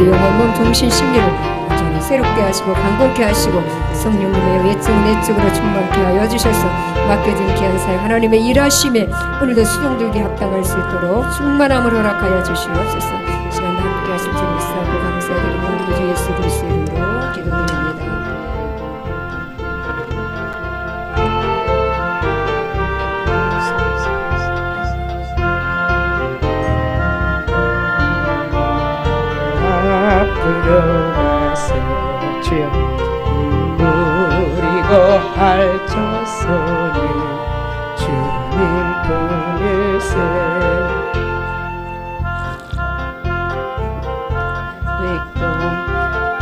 영혼, 몸, 정신, 심리를 완전히 새롭게 하시고 강건케 하시고 성령님의 외적 내적으로 충만케 하여 주셔서 맡겨진 귀한 사역 하나님의 일하심에 오늘도 수종들기 합당할 수 있도록 충만함을 허락하여 주시옵소서. 시간 함께 하실 줄 믿사오고 감사드리며 우리 주 예수 그리스도의 이름으로 기도드립니다. 앞으로 가세요 주여. 우리고 할저소는 주님 뿐일세.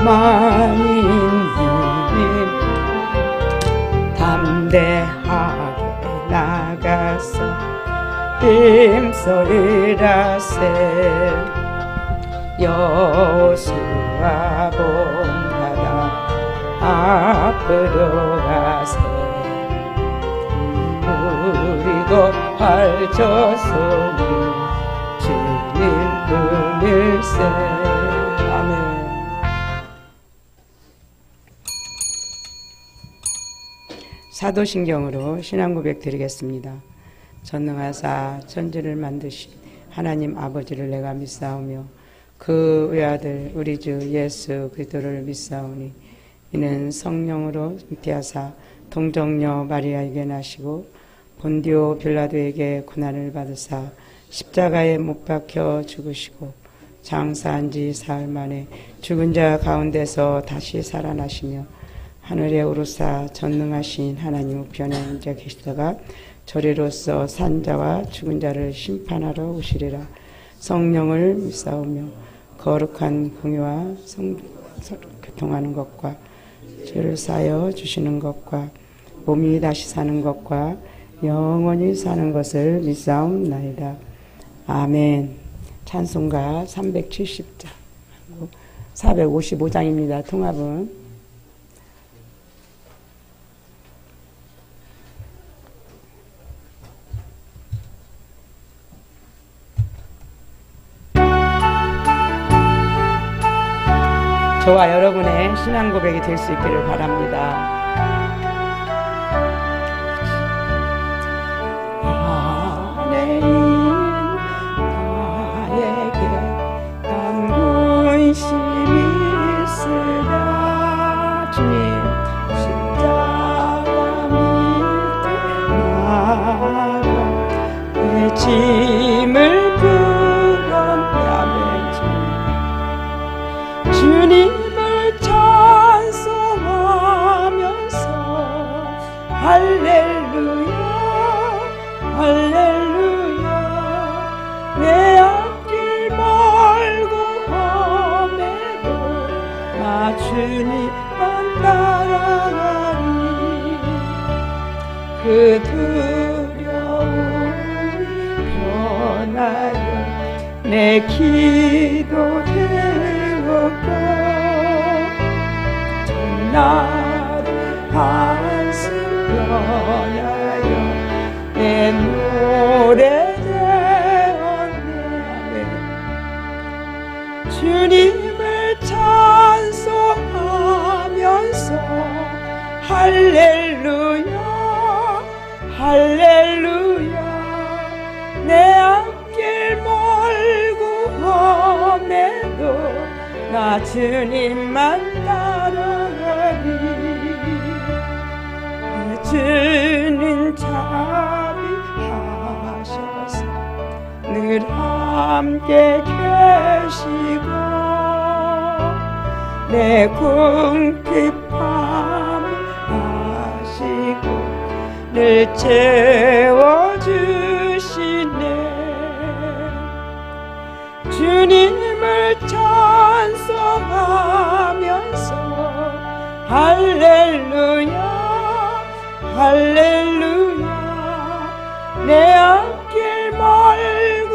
만인님 담대하게 나가서 힘소리라세. 여호수아 본받아 앞으로 가세. 우리고 할저소는 주님 뿐일세. 아멘. 사도신경으로 신앙고백 드리겠습니다. 전능하사 천지를 만드신 하나님 아버지를 내가 믿사오며 그 외아들 우리 주 예수 그리스도를 믿사오니 이는 성령으로 잉태하사 동정녀 마리아에게 나시고 본디오 빌라도에게 고난을 받으사 십자가에 못 박혀 죽으시고 장사한 지 사흘 만에 죽은 자 가운데서 다시 살아나시며 하늘에 오르사 전능하신 하나님 우편에 앉아 계시다가 저리로서 산 자와 죽은 자를 심판하러 오시리라. 성령을 믿사오며 거룩한 공유와 교통하는 것과 죄를 사여 주시는 것과 몸이 다시 사는 것과 영원히 사는 것을 믿사옵나이다. 아멘. 찬송가 370장 455장입니다. 통합은 저와 여러분의 신앙 고백이 될 수 있기를 바랍니다. 아내인 나에게 난 근심이 있으랴. 주님 십자가 밑에 나가 내 짐을 끌어내면 주님을 찬송하면서 할렐루야 할렐루야. 내 앞길 멀고 험해도 나 주님만 따라가리. 그 두려움이 변하여 내 기도 나를 한숨 변하여 내 노래 되었네. 주님을 찬송하면서 할렐루야 할렐루야. 내 앞길 멀고 험해도 나 주님만 따라가리. 주는 자비하셔서 늘 함께 계시고 내 궁핍함을 아시고 늘 채워주시네. 주님을 찬송하면서 할렐루야 할렐루야. 내 앞길 멀고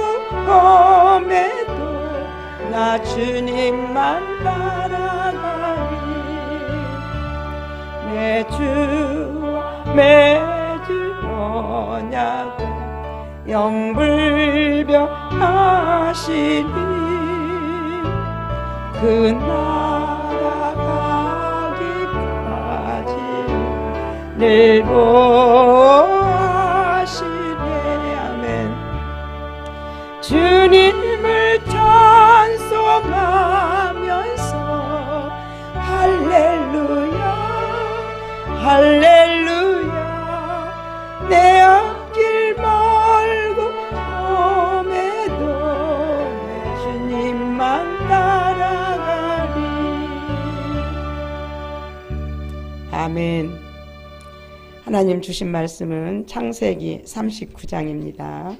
험해도 나 주님만 따라가리. 매주와 매주 언약을 영불변하시니 그 나라 가기까지 늘 보호하시네. 아멘. 주님을 찬송하면서 할렐루야 할렐루야 내 앞길 멀고 험해도 내 주님만 따라가리. 아멘. 하나님 주신 말씀은 창세기 39장입니다.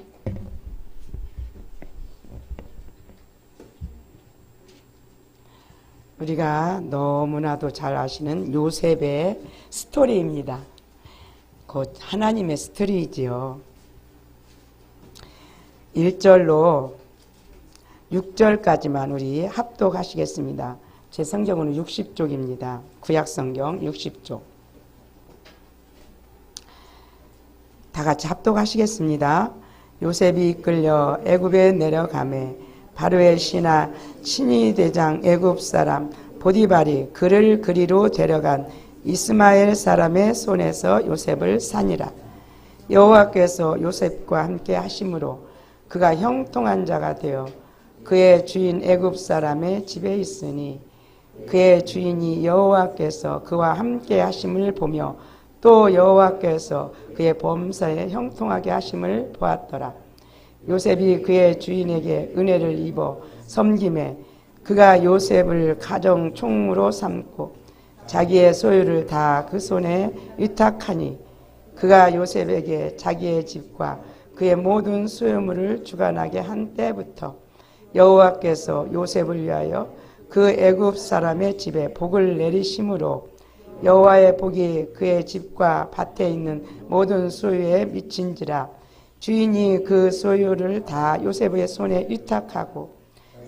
우리가 너무나도 잘 아시는 요셉의 스토리입니다. 곧 하나님의 스토리이지요. 1절로 6절까지만 우리 합독하시겠습니다. 제 성경은 60쪽입니다. 구약성경 60쪽. 다 같이 합독하시겠습니다. 요셉이 이끌려 애굽에 내려가매 바로의 신하 친위 대장 애굽 사람 보디발이 그를 그리로 데려간 이스마엘 사람의 손에서 요셉을 산이라. 여호와께서 요셉과 함께 하심으로 그가 형통한 자가 되어 그의 주인 애굽 사람의 집에 있으니 그의 주인이 여호와께서 그와 함께 하심을 보며 또 여호와께서 그의 범사에 형통하게 하심을 보았더라. 요셉이 그의 주인에게 은혜를 입어 섬김에 그가 요셉을 가정 총무로 삼고 자기의 소유를 다 그 손에 위탁하니 그가 요셉에게 자기의 집과 그의 모든 소유물을 주관하게 한 때부터 여호와께서 요셉을 위하여 그 애굽 사람의 집에 복을 내리심으로 여호와의 복이 그의 집과 밭에 있는 모든 소유에 미친지라. 주인이 그 소유를 다 요셉의 손에 위탁하고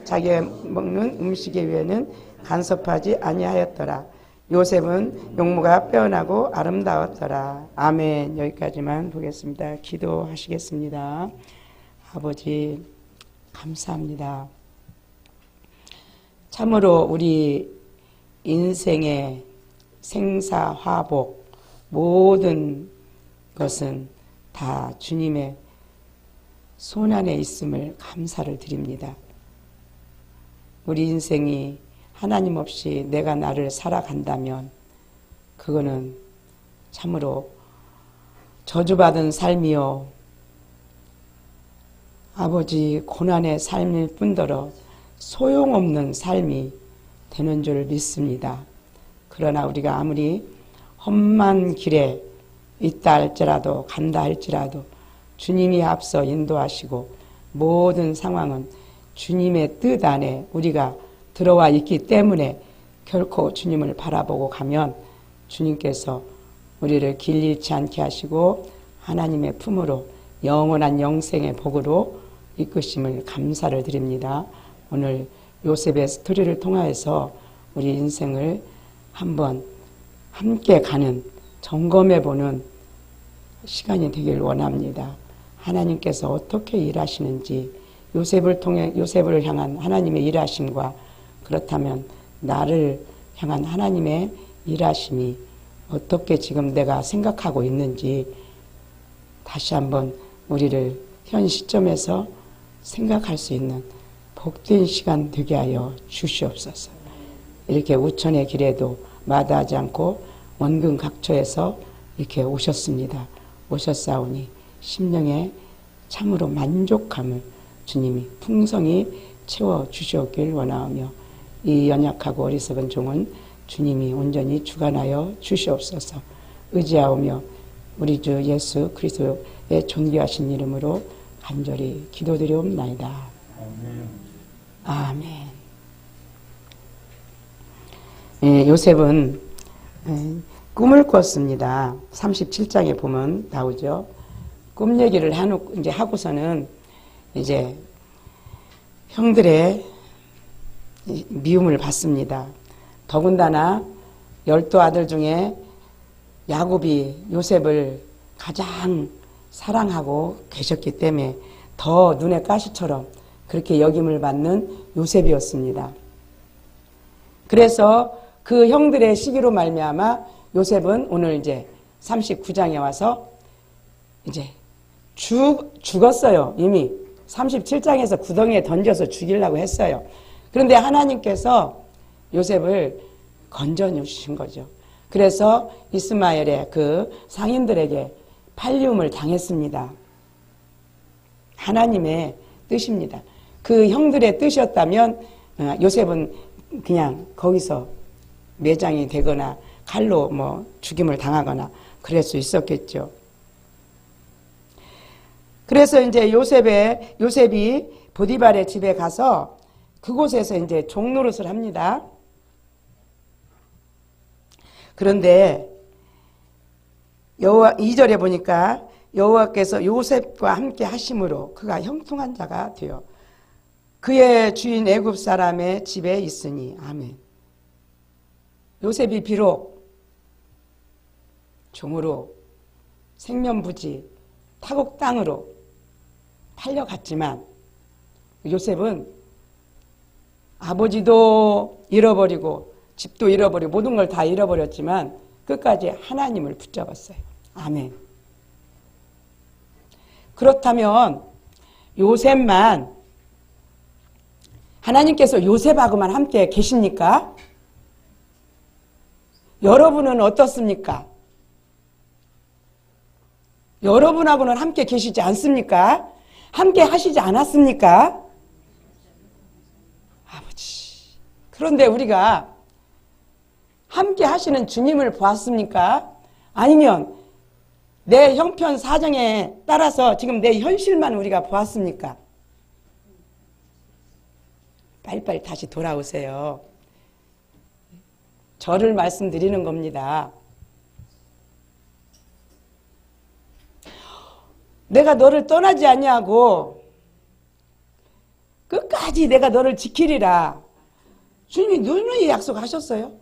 자기가 먹는 음식에 위에는 간섭하지 아니하였더라. 요셉은 용모가 빼어나고 아름다웠더라. 아멘. 여기까지만 보겠습니다. 기도하시겠습니다. 아버지 감사합니다. 참으로 우리 인생의 생사화복 모든 것은 다 주님의 손 안에 있음을 감사를 드립니다. 우리 인생이 하나님 없이 내가 나를 살아간다면 그거는 참으로 저주받은 삶이요 아버지 고난의 삶일 뿐더러 소용없는 삶이 되는 줄 믿습니다. 그러나 우리가 아무리 험한 길에 있다 할지라도 간다 할지라도 주님이 앞서 인도하시고 모든 상황은 주님의 뜻 안에 우리가 들어와 있기 때문에 결코 주님을 바라보고 가면 주님께서 우리를 길 잃지 않게 하시고 하나님의 품으로 영원한 영생의 복으로 이끄심을 감사를 드립니다. 오늘 요셉의 스토리를 통하여서 우리 인생을 한번 함께 가는 점검해보는 시간이 되길 원합니다. 하나님께서 어떻게 일하시는지 요셉을 통해 요셉을 향한 하나님의 일하심과 그렇다면 나를 향한 하나님의 일하심이 어떻게 지금 내가 생각하고 있는지 다시 한번 우리를 현 시점에서 생각할 수 있는 복된 시간 되게 하여 주시옵소서. 이렇게 우천의 길에도 마다하지 않고 원근 각처에서 이렇게 오셨습니다. 오셨사오니 심령에 참으로 만족함을 주님이 풍성히 채워주시옵길 원하오며 이 연약하고 어리석은 종은 주님이 온전히 주관하여 주시옵소서. 의지하오며 우리 주 예수 그리스도의 존귀하신 이름으로 간절히 기도드리옵나이다. 아멘. 아멘. 예, 요셉은 꿈을 꿨습니다. 37장에 보면 나오죠. 꿈 얘기를 이제 하고서는 이제 형들의 미움을 받습니다. 더군다나 12아들 중에 야곱이 요셉을 가장 사랑하고 계셨기 때문에 더 눈의 가시처럼 그렇게 여김을 받는 요셉이었습니다. 그래서 그 형들의 시기로 말미암아 요셉은 오늘 이제 39장에 와서 이제 죽었어요. 이미 37장에서 구덩이에 던져서 죽이려고 했어요. 그런데 하나님께서 요셉을 건져주신 거죠. 그래서 이스마엘의 그 상인들에게 팔리움을 당했습니다. 하나님의 뜻입니다. 그 형들의 뜻이었다면 요셉은 그냥 거기서 매장이 되거나 칼로 뭐 죽임을 당하거나 그럴 수 있었겠죠. 그래서 이제 요셉이 보디발의 집에 가서 그곳에서 이제 종노릇을 합니다. 그런데 2절에 보니까 여호와께서 요셉과 함께 하심으로 그가 형통한 자가 되어 그의 주인 애굽 사람의 집에 있으니. 아멘. 요셉이 비록 종으로 생면부지 타국 땅으로 팔려갔지만 요셉은 아버지도 잃어버리고 집도 잃어버리고 모든 걸 다 잃어버렸지만 끝까지 하나님을 붙잡았어요. 아멘. 그렇다면 요셉만, 하나님께서 요셉하고만 함께 계십니까? 여러분은 어떻습니까? 여러분하고는 함께 계시지 않습니까? 함께 하시지 않았습니까? 아버지. 그런데 우리가 함께 하시는 주님을 보았습니까? 아니면 내 형편 사정에 따라서 지금 내 현실만 우리가 보았습니까? 빨리빨리 다시 돌아오세요. 저를 말씀드리는 겁니다. 내가 너를 떠나지 아니하고 끝까지 내가 너를 지키리라. 주님이 누누이 약속하셨어요.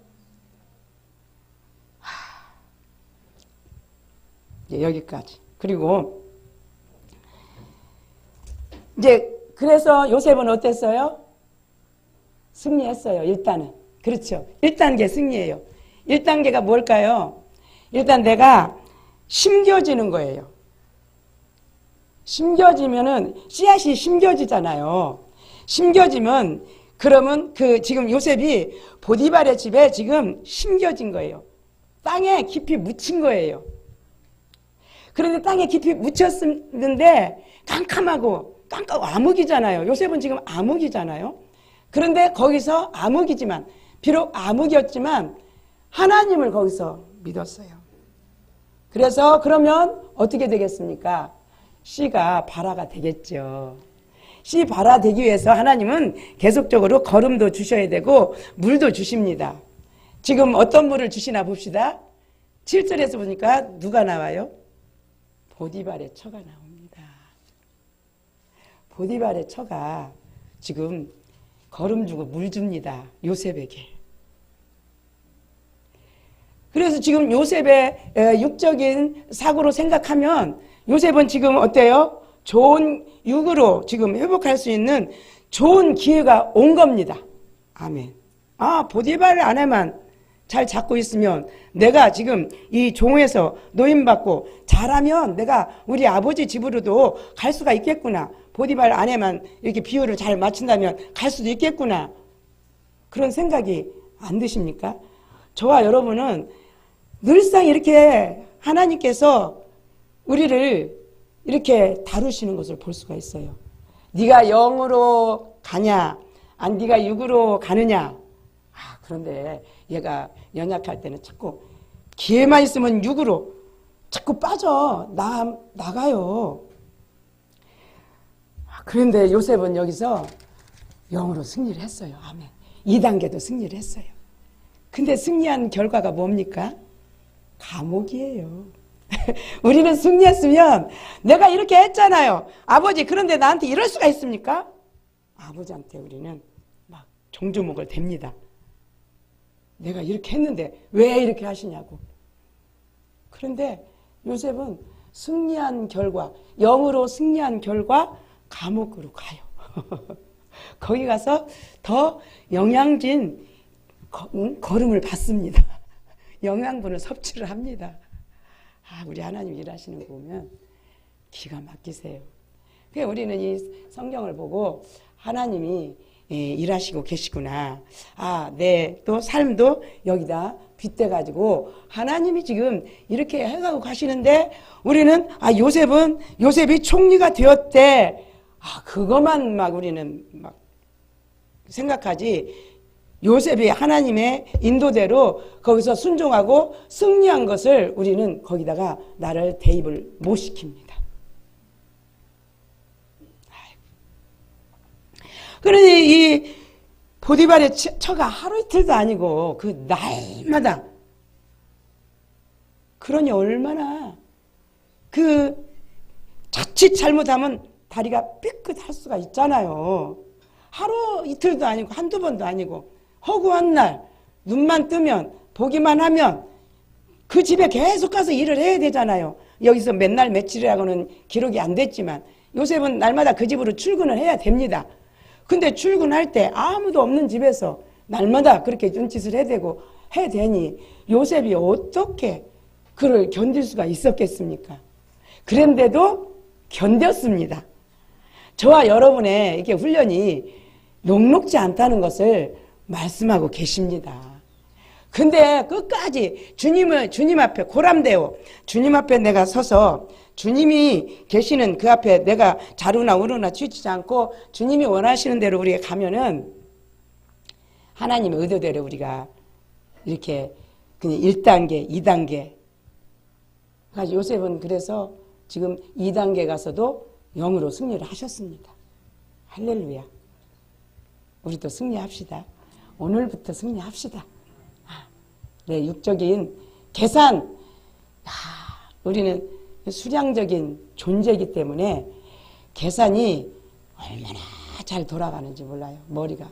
이제 여기까지. 그리고 이제 그래서 요셉은 어땠어요? 승리했어요. 일단은. 그렇죠. 1단계 승리예요. 1단계가 뭘까요? 일단 내가 심겨지는 거예요. 심겨지면은 씨앗이 심겨지잖아요. 심겨지면 그러면 그 지금 요셉이 보디발의 집에 지금 심겨진 거예요. 땅에 깊이 묻힌 거예요. 그런데 땅에 깊이 묻혔는데 깜깜하고 암흑이잖아요. 요셉은 지금 암흑이잖아요. 그런데 거기서 암흑이지만 비록 암흑이었지만 하나님을 거기서 믿었어요. 그래서 그러면 어떻게 되겠습니까? 씨가 발화가 되겠죠. 씨 발화되기 위해서 하나님은 계속적으로 거름도 주셔야 되고 물도 주십니다. 지금 어떤 물을 주시나 봅시다. 7절에서 보니까 누가 나와요? 보디발의 처가 나옵니다. 보디발의 처가 지금 거름 주고 물 줍니다. 요셉에게. 그래서 지금 요셉의 육적인 사고로 생각하면 요셉은 지금 어때요? 좋은 육으로 지금 회복할 수 있는 좋은 기회가 온 겁니다. 아멘. 보디발 아내만 잘 잡고 있으면 내가 지금 이 종에서 노임받고 잘하면 내가 우리 아버지 집으로도 갈 수가 있겠구나. 보디발 아내만 이렇게 비율을 잘 맞춘다면 갈 수도 있겠구나. 그런 생각이 안 드십니까? 저와 여러분은 늘상 이렇게 하나님께서 우리를 이렇게 다루시는 것을 볼 수가 있어요. 네가 영으로 가냐, 네가 육으로 가느냐. 그런데 얘가 연약할 때는 자꾸 기회만 있으면 육으로 자꾸 나가요. 그런데 요셉은 여기서 영으로 승리를 했어요. 아멘. 2단계도 승리를 했어요. 근데 승리한 결과가 뭡니까? 감옥이에요. 우리는 승리했으면 내가 이렇게 했잖아요. 아버지, 그런데 나한테 이럴 수가 있습니까? 아버지한테 우리는 막 종주목을 댑니다. 내가 이렇게 했는데 왜 이렇게 하시냐고. 그런데 요셉은 승리한 결과, 영으로 승리한 결과 감옥으로 가요. 거기 가서 더 영양진 걸음을 받습니다. 영양분을 섭취를 합니다. 우리 하나님 일하시는 거 보면 기가 막히세요. 그래서 우리는 이 성경을 보고 하나님이 일하시고 계시구나. 내 또 삶도 여기다 빗대가지고 하나님이 지금 이렇게 해가고 가시는데 우리는 요셉이 총리가 되었대. 그것만 막 우리는 막 생각하지. 요셉이 하나님의 인도대로 거기서 순종하고 승리한 것을 우리는 거기다가 나를 대입을 못 시킵니다. 그러니 이 보디발의 처가 하루 이틀도 아니고 그 날마다, 그러니 얼마나 그 자칫 잘못하면 다리가 삐끗할 수가 있잖아요. 하루 이틀도 아니고 한두 번도 아니고 허구한 날 눈만 뜨면 보기만 하면 그 집에 계속 가서 일을 해야 되잖아요. 여기서 맨날 며칠이라고는 기록이 안 됐지만 요셉은 날마다 그 집으로 출근을 해야 됩니다. 근데 출근할 때 아무도 없는 집에서 날마다 그렇게 눈짓을 해야 되니 요셉이 어떻게 그를 견딜 수가 있었겠습니까? 그런데도 견뎠습니다. 저와 여러분의 이렇게 훈련이 녹록지 않다는 것을 말씀하고 계십니다. 근데 끝까지 주님 앞에 고람되어 주님 앞에 내가 서서 주님이 계시는 그 앞에 내가 자루나 우루나 치우치지 않고 주님이 원하시는 대로 우리가 가면은 하나님의 의도대로 우리가 이렇게 그냥 1단계, 2단계. 그러니까 요셉은 그래서 지금 2단계 가서도 영으로 승리를 하셨습니다. 할렐루야. 우리도 승리합시다. 오늘부터 승리합시다. 네, 육적인 계산. 우리는 수량적인 존재이기 때문에 계산이 얼마나 잘 돌아가는지 몰라요. 머리가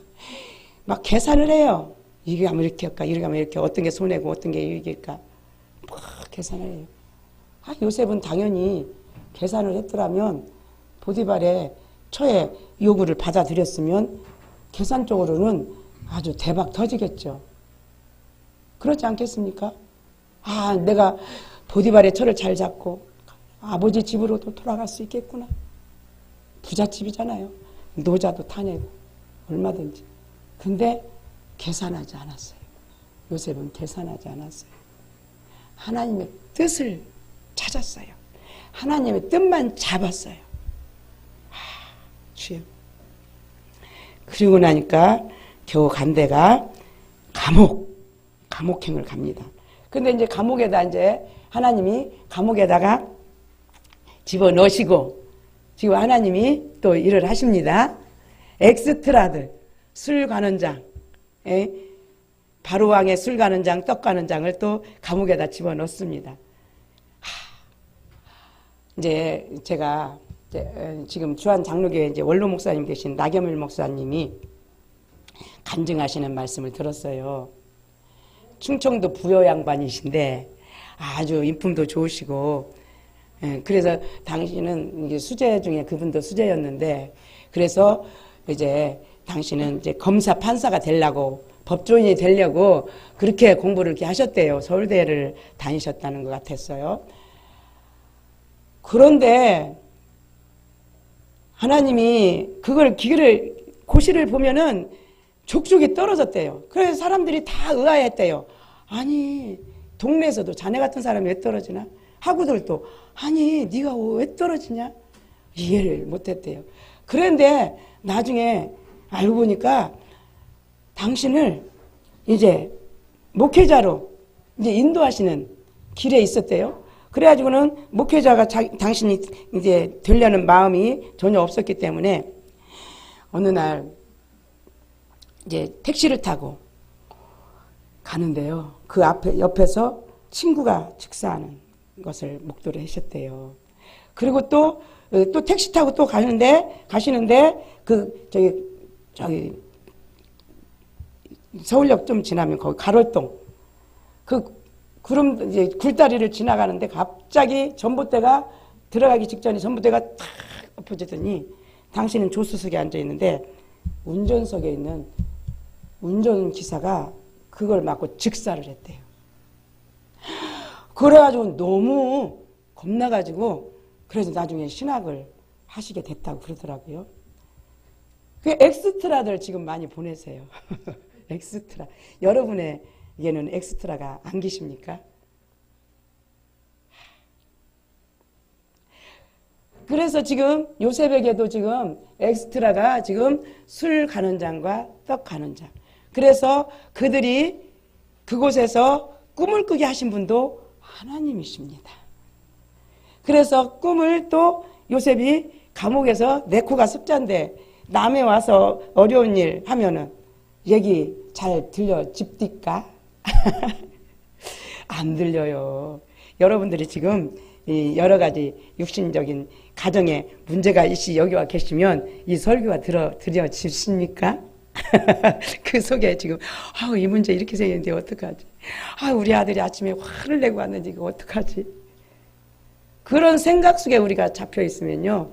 막 계산을 해요. 이게 하면 이렇게 할까, 이렇게 하면 이렇게, 어떤 게 손해고 어떤 게 이익일까 막 계산을 해요. 요셉은 당연히 계산을 했더라면 보디발의 처의 요구를 받아들였으면 계산적으로는 아주 대박 터지겠죠. 그렇지 않겠습니까? 내가 보디발의 처를 잘 잡고 아버지 집으로도 돌아갈 수 있겠구나. 부잣집이잖아요. 노자도 타내고 얼마든지. 근데 계산하지 않았어요. 요셉은 계산하지 않았어요. 하나님의 뜻을 찾았어요. 하나님의 뜻만 잡았어요. 주여. 그리고 나니까 겨우 간 데가 감옥행을 갑니다. 근데 이제 감옥에다 이제 하나님이 감옥에다가 집어넣으시고 지금 하나님이 또 일을 하십니다. 엑스트라들, 술 가는 장, 바로왕의 술 가는 장, 떡 가는 장을 또 감옥에다 집어넣습니다. 이제 제가 지금 주한 장로교회 이제 원로 목사님 되신 나겸일 목사님이 간증하시는 말씀을 들었어요. 충청도 부여 양반이신데 아주 인품도 좋으시고, 그래서 당신은 이제 수재 중에 그분도 수재였는데, 그래서 이제 당신은 이제 검사 판사가 되려고, 법조인이 되려고 그렇게 공부를 이렇게 하셨대요. 서울대를 다니셨다는 것 같았어요. 그런데 하나님이 그걸 고시를 보면은 족족이 떨어졌대요. 그래서 사람들이 다 의아했대요. 아니, 동네에서도 자네 같은 사람이 왜 떨어지나? 학우들도 아니, 네가 왜 떨어지냐? 이해를 못했대요. 그런데 나중에 알고 보니까 당신을 이제 목회자로 이제 인도하시는 길에 있었대요. 그래가지고는 목회자가 당신이 이제 되려는 마음이 전혀 없었기 때문에 어느 날 이제 택시를 타고 가는데요. 그 옆에서 친구가 직사하는 것을 목도를 하셨대요. 그리고 또 택시 타고 또 가시는데 저기 서울역 좀 지나면 거기 가롤동 구름 이제 굴다리를 지나가는데 갑자기 전봇대가 들어가기 직전에 전봇대가 탁 엎어지더니 당신은 조수석에 앉아 있는데 운전석에 있는 운전기사가 그걸 맞고 즉사를 했대요. 그래가지고 너무 겁나가지고 그래서 나중에 신학을 하시게 됐다고 그러더라고요. 그 엑스트라들 지금 많이 보내세요. 엑스트라. 여러분에게는 엑스트라가 안 계십니까? 그래서 지금 요셉에게도 지금 엑스트라가 지금 술 가는 장과 떡 가는 장. 그래서 그들이 그곳에서 꿈을 꾸게 하신 분도 하나님이십니다. 그래서 꿈을 또 요셉이 감옥에서 내 코가 습자인데 남에 와서 어려운 일 하면은 얘기 잘 들려집니까? 안 들려요. 여러분들이 지금 여러 가지 육신적인 가정에 문제가 있이 여기 와 계시면 이 설교가 들려집습니까? 그 속에 지금 이 문제 이렇게 생겼는데 어떡하지? 우리 아들이 아침에 화를 내고 왔는데 이거 어떡하지? 그런 생각 속에 우리가 잡혀 있으면요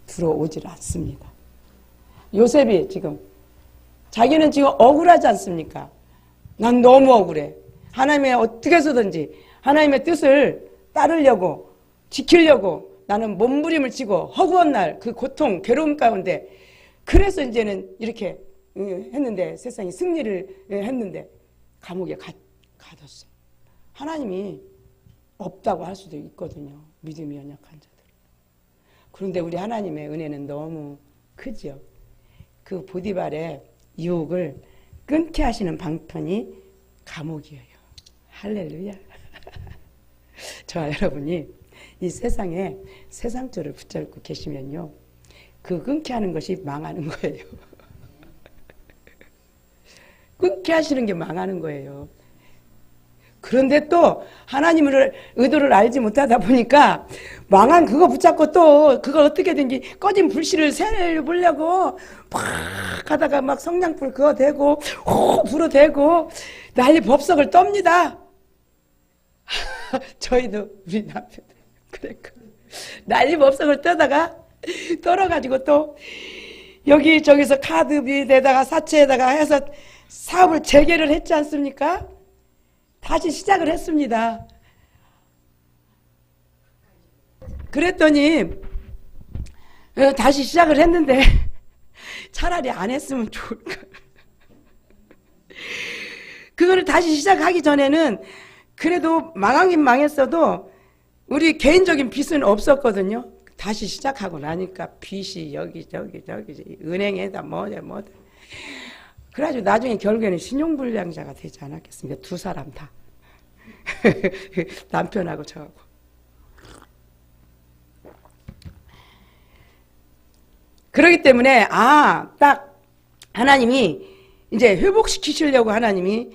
들어오질 않습니다. 요셉이 지금 자기는 지금 억울하지 않습니까? 난 너무 억울해. 하나님의 어떻게 해서든지 하나님의 뜻을 따르려고 지키려고 나는 몸부림을 치고 허구한 날 그 고통 괴로움 가운데 그래서 이제는 이렇게 했는데 세상이 승리를 했는데 감옥에 가뒀어. 하나님이 없다고 할 수도 있거든요. 믿음이 연약한 자들. 그런데 우리 하나님의 은혜는 너무 크죠. 그 보디발의 유혹을 끊게 하시는 방편이 감옥이에요. 할렐루야. 저와 여러분이 이 세상에 세상줄을 붙잡고 계시면요 그 끊게 하는 것이 망하는 거예요. 끊게 하시는 게 망하는 거예요. 그런데 또 하나님의 의도를 알지 못하다 보니까 망한 그거 붙잡고 또 그걸 어떻게든지 꺼진 불씨를 세려보려고 막 하다가 막 성냥불 그거 대고 불어 대고 난리 법석을 떱니다. 저희도 우리 남편 그랬고 난리 법석을 떠다가 떨어가지고 또 여기 저기서 카드비에다가 사채에다가 해서 사업을 재개를 했지 않습니까? 다시 시작을 했습니다. 그랬더니 다시 시작을 했는데 차라리 안 했으면 좋을까. 그거를 다시 시작하기 전에는 그래도 망하긴 망했어도 우리 개인적인 빚은 없었거든요. 다시 시작하고 나니까 빚이 여기저기 은행에다 뭐다 그래가지고 나중에 결국에는 신용불량자가 되지 않았겠습니까? 두 사람 다. 남편하고 저하고. 그렇기 때문에 딱 하나님이 이제 회복시키시려고 하나님이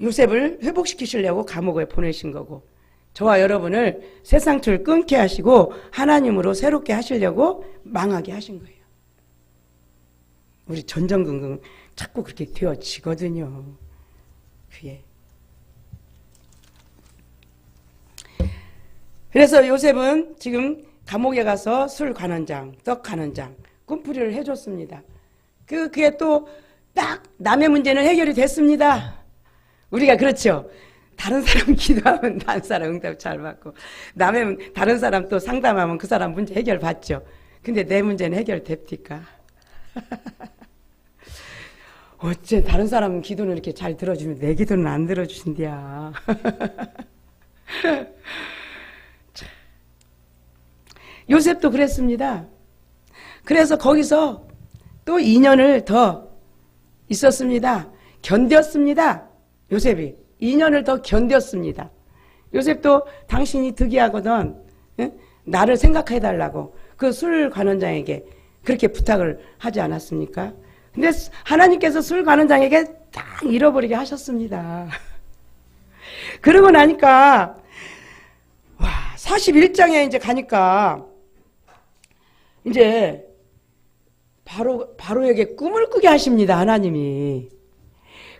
요셉을 회복시키시려고 감옥에 보내신 거고 저와 여러분을 세상틀 끊게 하시고 하나님으로 새롭게 하시려고 망하게 하신 거예요. 우리 전전긍긍 자꾸 그렇게 되어지거든요. 그게. 그래서 요셉은 지금 감옥에 가서 술 가는 장, 떡 가는 장, 꿈풀이를 해줬습니다. 그게 또 딱 남의 문제는 해결이 됐습니다. 우리가 그렇죠. 다른 사람 기도하면 다른 사람 응답 잘 받고 다른 사람 또 상담하면 그 사람 문제 해결 받죠. 근데 내 문제는 해결됩니까? 어째 다른 사람 기도는 이렇게 잘 들어주면 내 기도는 안 들어주신디야. 요셉도 그랬습니다. 그래서 거기서 또 2년을 더 있었습니다. 견뎠습니다. 요셉이 2년을 더 견뎠습니다. 요셉도 당신이 득이하거든 나를 생각해달라고 그 술 관원장에게 그렇게 부탁을 하지 않았습니까? 근데 하나님께서 술 관원장에게 딱 잃어버리게 하셨습니다. 그러고 나니까 41장에 이제 가니까 이제 바로에게 꿈을 꾸게 하십니다. 하나님이.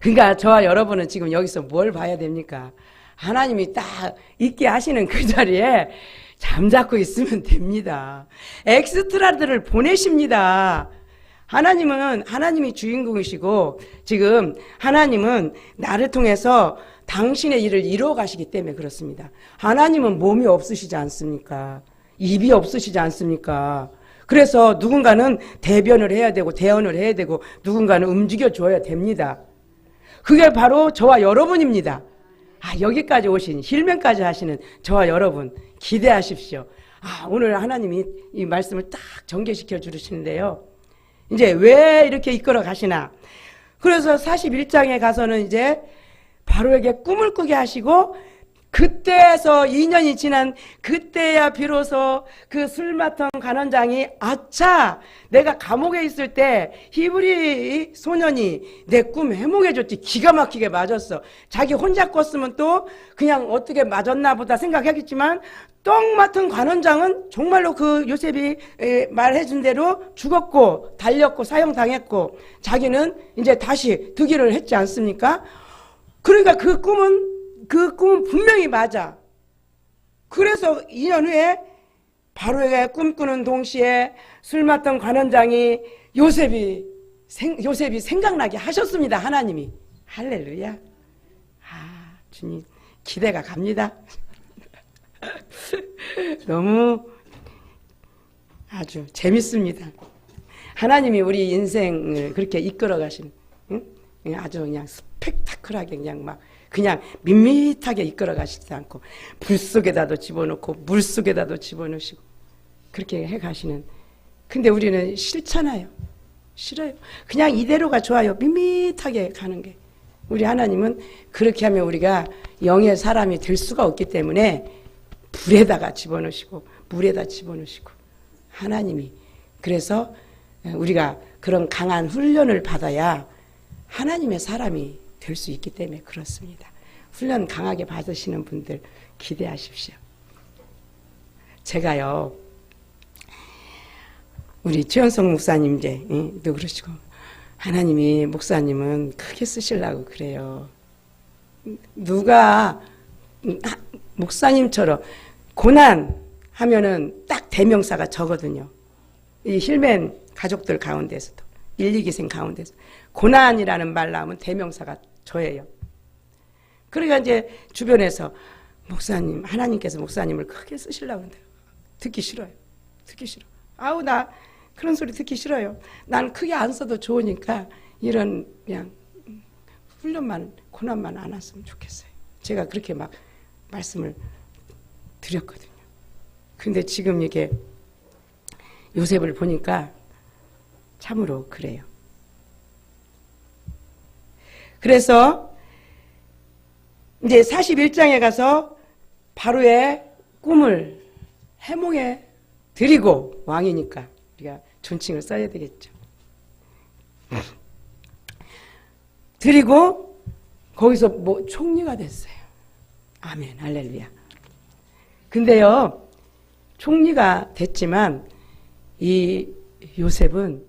그러니까 저와 여러분은 지금 여기서 뭘 봐야 됩니까? 하나님이 딱 있게 하시는 그 자리에 잠자코 있으면 됩니다. 엑스트라들을 보내십니다. 하나님이 주인공이시고 지금 하나님은 나를 통해서 당신의 일을 이루어 가시기 때문에 그렇습니다. 하나님은 몸이 없으시지 않습니까? 입이 없으시지 않습니까? 그래서 누군가는 대변을 해야 되고 대언을 해야 되고 누군가는 움직여 줘야 됩니다. 그게 바로 저와 여러분입니다. 여기까지 오신 힐맨까지 하시는 저와 여러분 기대하십시오. 오늘 하나님이 이 말씀을 딱 전개시켜 주시는데요. 이제 왜 이렇게 이끌어 가시나? 그래서 41장에 가서는 이제 바로에게 꿈을 꾸게 하시고 그때에서 2년이 지난 그때야 비로소 그 술 맡은 관원장이 아차 내가 감옥에 있을 때 히브리 소년이 내 꿈 해몽해 줬지 기가 막히게 맞았어. 자기 혼자 꿨으면 또 그냥 어떻게 맞았나 보다 생각하겠지만 떡 맡은 관원장은 정말로 그 요셉이 말해준 대로 죽었고 달렸고 사형당했고 자기는 이제 다시 득일을 했지 않습니까? 그러니까 그 꿈은 분명히 맞아. 그래서 2년 후에 바로에게 꿈꾸는 동시에 술 맡던 관원장이 요셉이 생각나게 하셨습니다. 하나님이. 할렐루야. 주님 기대가 갑니다. 너무 아주 재밌습니다. 하나님이 우리 인생을 그렇게 이끌어 가신 아주 그냥 스펙타클하게 그냥 밋밋하게 이끌어 가시지 않고 불 속에다도 집어넣고 물 속에다도 집어넣으시고 그렇게 해 가시는. 근데 우리는 싫잖아요. 싫어요. 그냥 이대로가 좋아요. 밋밋하게 가는 게. 우리 하나님은 그렇게 하면 우리가 영의 사람이 될 수가 없기 때문에 불에다가 집어넣으시고 물에다 집어넣으시고 하나님이. 그래서 우리가 그런 강한 훈련을 받아야 하나님의 사람이 될 수 있기 때문에 그렇습니다. 훈련 강하게 받으시는 분들 기대하십시오. 제가요, 우리 최현성 목사님 또 그러시고 하나님이 목사님은 크게 쓰시려고 그래요. 누가 목사님처럼 고난 하면은 딱 대명사가 저거든요. 이 힐맨 가족들 가운데서도 1, 2기생 가운데서 고난이라는 말 나오면 대명사가 저예요. 그러니까 이제 주변에서 목사님, 하나님께서 목사님을 크게 쓰시려고 하는데 듣기 싫어요. 듣기 싫어. 나 그런 소리 듣기 싫어요. 난 크게 안 써도 좋으니까 이런 그냥 훈련만, 고난만 안 왔으면 좋겠어요. 제가 그렇게 막 말씀을 드렸거든요. 근데 지금 이게 요셉을 보니까 참으로 그래요. 그래서 이제 41장에 가서 바로의 꿈을 해몽해 드리고, 왕이니까 우리가 존칭을 써야 되겠죠. 드리고 거기서 총리가 됐어요. 아멘, 할렐루야. 근데요, 총리가 됐지만 이 요셉은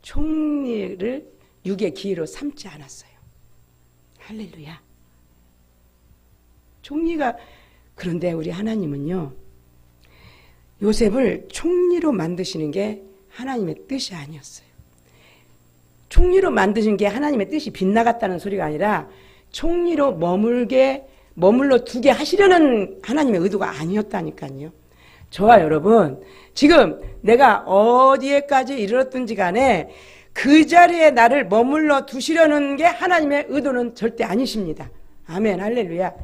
총리를 육의 기회로 삼지 않았어요. 할렐루야. 총리가, 그런데 우리 하나님은요, 요셉을 총리로 만드시는 게 하나님의 뜻이 아니었어요. 총리로 만드신 게 하나님의 뜻이 빗나갔다는 소리가 아니라 총리로 머물러 두게 하시려는 하나님의 의도가 아니었다니까요. 저와 여러분, 지금 내가 어디에까지 이르렀든지 간에 그 자리에 나를 머물러 두시려는 게 하나님의 의도는 절대 아니십니다. 아멘, 할렐루야.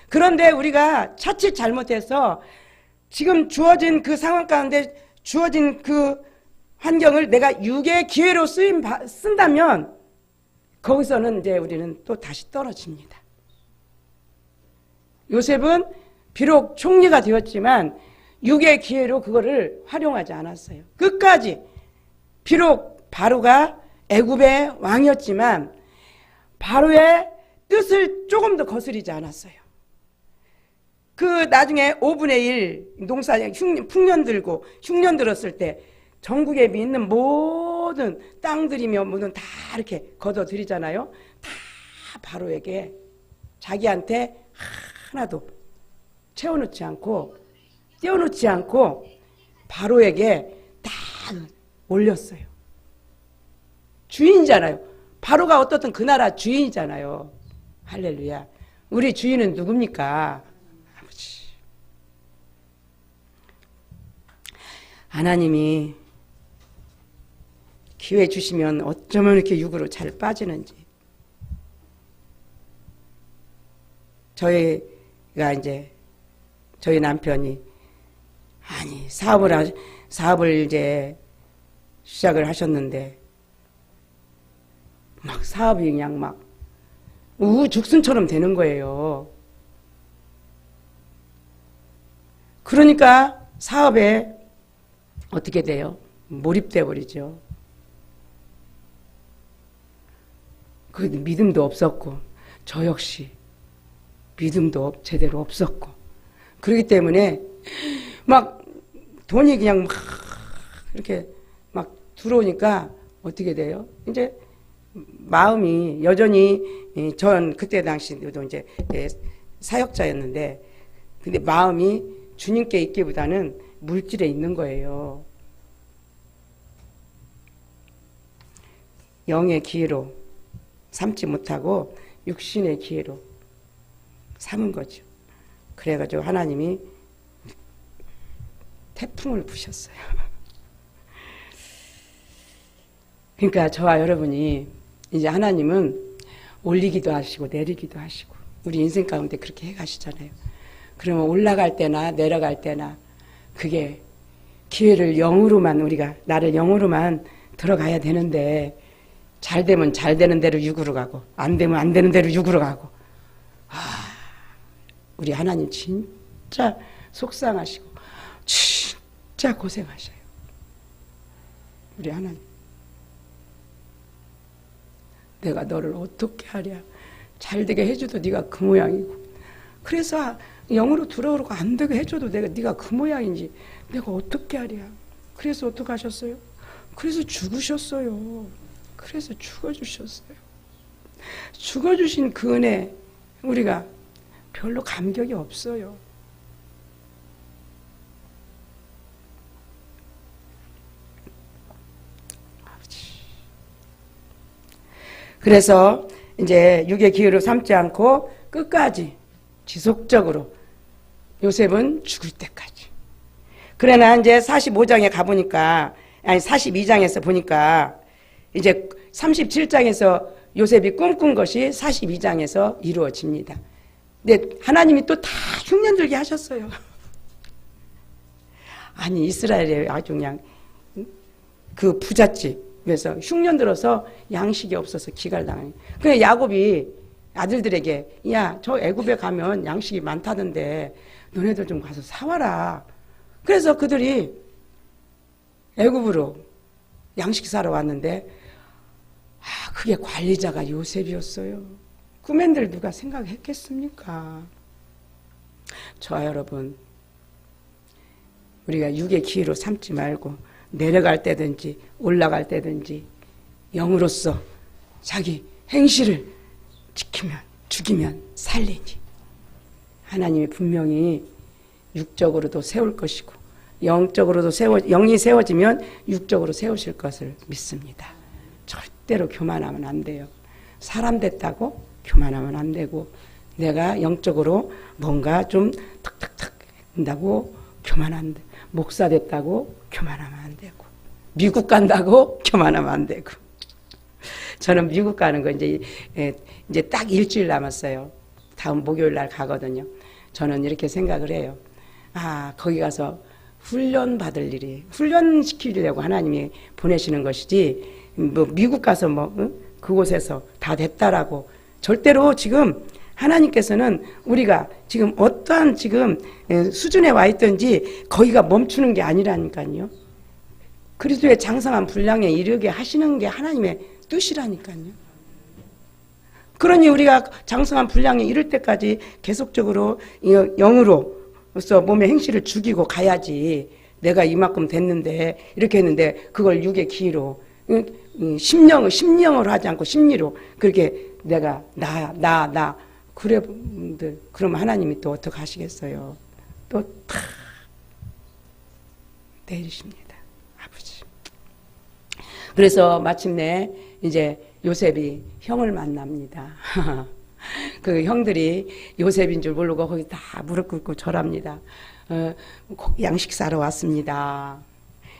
그런데 우리가 자칫 잘못해서 지금 주어진 그 상황 가운데 주어진 그 환경을 내가 육의 기회로 쓴다면 거기서는 이제 우리는 또 다시 떨어집니다. 요셉은 비록 총리가 되었지만 육의 기회로 그거를 활용하지 않았어요. 끝까지. 비록 바로가 애굽의 왕이었지만 바로의 뜻을 조금 더 거스리지 않았어요. 그 나중에 5분의 1 농사 흉년 들고 흉년 들었을 때 전국에 있는 모든 땅들이며 뭐든 다 이렇게 걷어들이잖아요. 다 바로에게 자기한테 하나도 채워놓지 않고 떼어놓지 않고 바로에게 다 올렸어요. 주인이잖아요. 바로가 어떻든 그 나라 주인이잖아요. 할렐루야. 우리 주인은 누굽니까? 아버지. 하나님이 기회 주시면 어쩌면 이렇게 육으로 잘 빠지는지. 저희가 이제 저희 남편이 사업을 이제 시작을 하셨는데 막 사업이 그냥 막 우후죽순처럼 되는 거예요. 그러니까 사업에 어떻게 돼요? 몰입돼 버리죠. 그 믿음도 없었고 저 역시 믿음도 제대로 없었고 그렇기 때문에 막 돈이 그냥 막 이렇게 막 들어오니까 어떻게 돼요? 이제 마음이 여전히 전 그때 당시도 이제 사역자였는데 근데 마음이 주님께 있기보다는 물질에 있는 거예요. 영의 기회로 삼지 못하고 육신의 기회로 삼은 거죠. 그래가지고 하나님이 태풍을 부셨어요. 그러니까 저와 여러분이 이제 하나님은 올리기도 하시고 내리기도 하시고 우리 인생 가운데 그렇게 해가시잖아요. 그러면 올라갈 때나 내려갈 때나 그게 기회를 영으로만 우리가 나를 영으로만 들어가야 되는데 잘 되면 잘 되는 대로 육으로 가고 안 되면 안 되는 대로 육으로 가고 우리 하나님 진짜 속상하시고 진짜 고생하셔요. 우리 하나님 내가 너를 어떻게 하랴 잘 되게 해줘도 네가 그 모양이고 그래서 영으로 들어오고 안 되게 해줘도 네가 그 모양인지 내가 어떻게 하랴 그래서 어떻게 하셨어요? 그래서 죽으셨어요. 그래서 죽어주셨어요. 죽어주신 그 은혜 우리가 별로 감격이 없어요. 그래서 이제 육의 기회로 삼지 않고 끝까지 지속적으로 요셉은 죽을 때까지. 그러나 이제 45장에 가보니까 아니 42장에서 보니까 이제 37장에서 요셉이 꿈꾼 것이 42장에서 이루어집니다. 근데 하나님이 또 다 흉년 들게 하셨어요. 아니 이스라엘에 아주 그냥 그 부잣집에서 흉년 들어서 양식이 없어서 기갈당하니. 그래 야곱이 아들들에게 야 저 애굽에 가면 양식이 많다던데 너네들 좀 가서 사와라. 그래서 그들이 애굽으로 양식 사러 왔는데 그게 관리자가 요셉이었어요. 꿈엔들 누가 생각했겠습니까? 저와 여러분 우리가 육의 기회로 삼지 말고 내려갈 때든지 올라갈 때든지 영으로서 자기 행실을 지키면 죽이면 살리니 하나님이 분명히 육적으로도 세울 것이고 영적으로도 영이 세워지면 육적으로 세우실 것을 믿습니다. 절대로 교만하면 안 돼요. 사람 됐다고 교만하면 안 되고 내가 영적으로 뭔가 좀 탁탁탁 한다고 교만하면 안 돼. 목사 됐다고 교만하면 안 되고 미국 간다고 교만하면 안 되고 저는 미국 가는 거 이제 딱 일주일 남았어요. 다음 목요일 날 가거든요. 저는 이렇게 생각을 해요. 거기 가서 훈련 받을 일이 훈련 시키려고 하나님이 보내시는 것이지 뭐 미국 가서 그곳에서 다 됐다라고 절대로 지금 하나님께서는 우리가 지금 어떠한 지금 수준에 와 있든지 거기가 멈추는 게 아니라니까요. 그리스도의 장성한 분량에 이르게 하시는 게 하나님의 뜻이라니까요. 그러니 우리가 장성한 분량에 이를 때까지 계속적으로 영으로서 몸의 행실을 죽이고 가야지. 내가 이만큼 됐는데 이렇게 했는데 그걸 육의 기로 심령으로 하지 않고 심리로 그렇게 내가 나 그래 그러면 하나님이 또 어떻게 하시겠어요? 또 다 내리십니다. 아버지. 그래서 마침내 이제 요셉이 형을 만납니다. 그 형들이 요셉인 줄 모르고 거기 다 무릎 꿇고 절합니다. 양식 사러 왔습니다.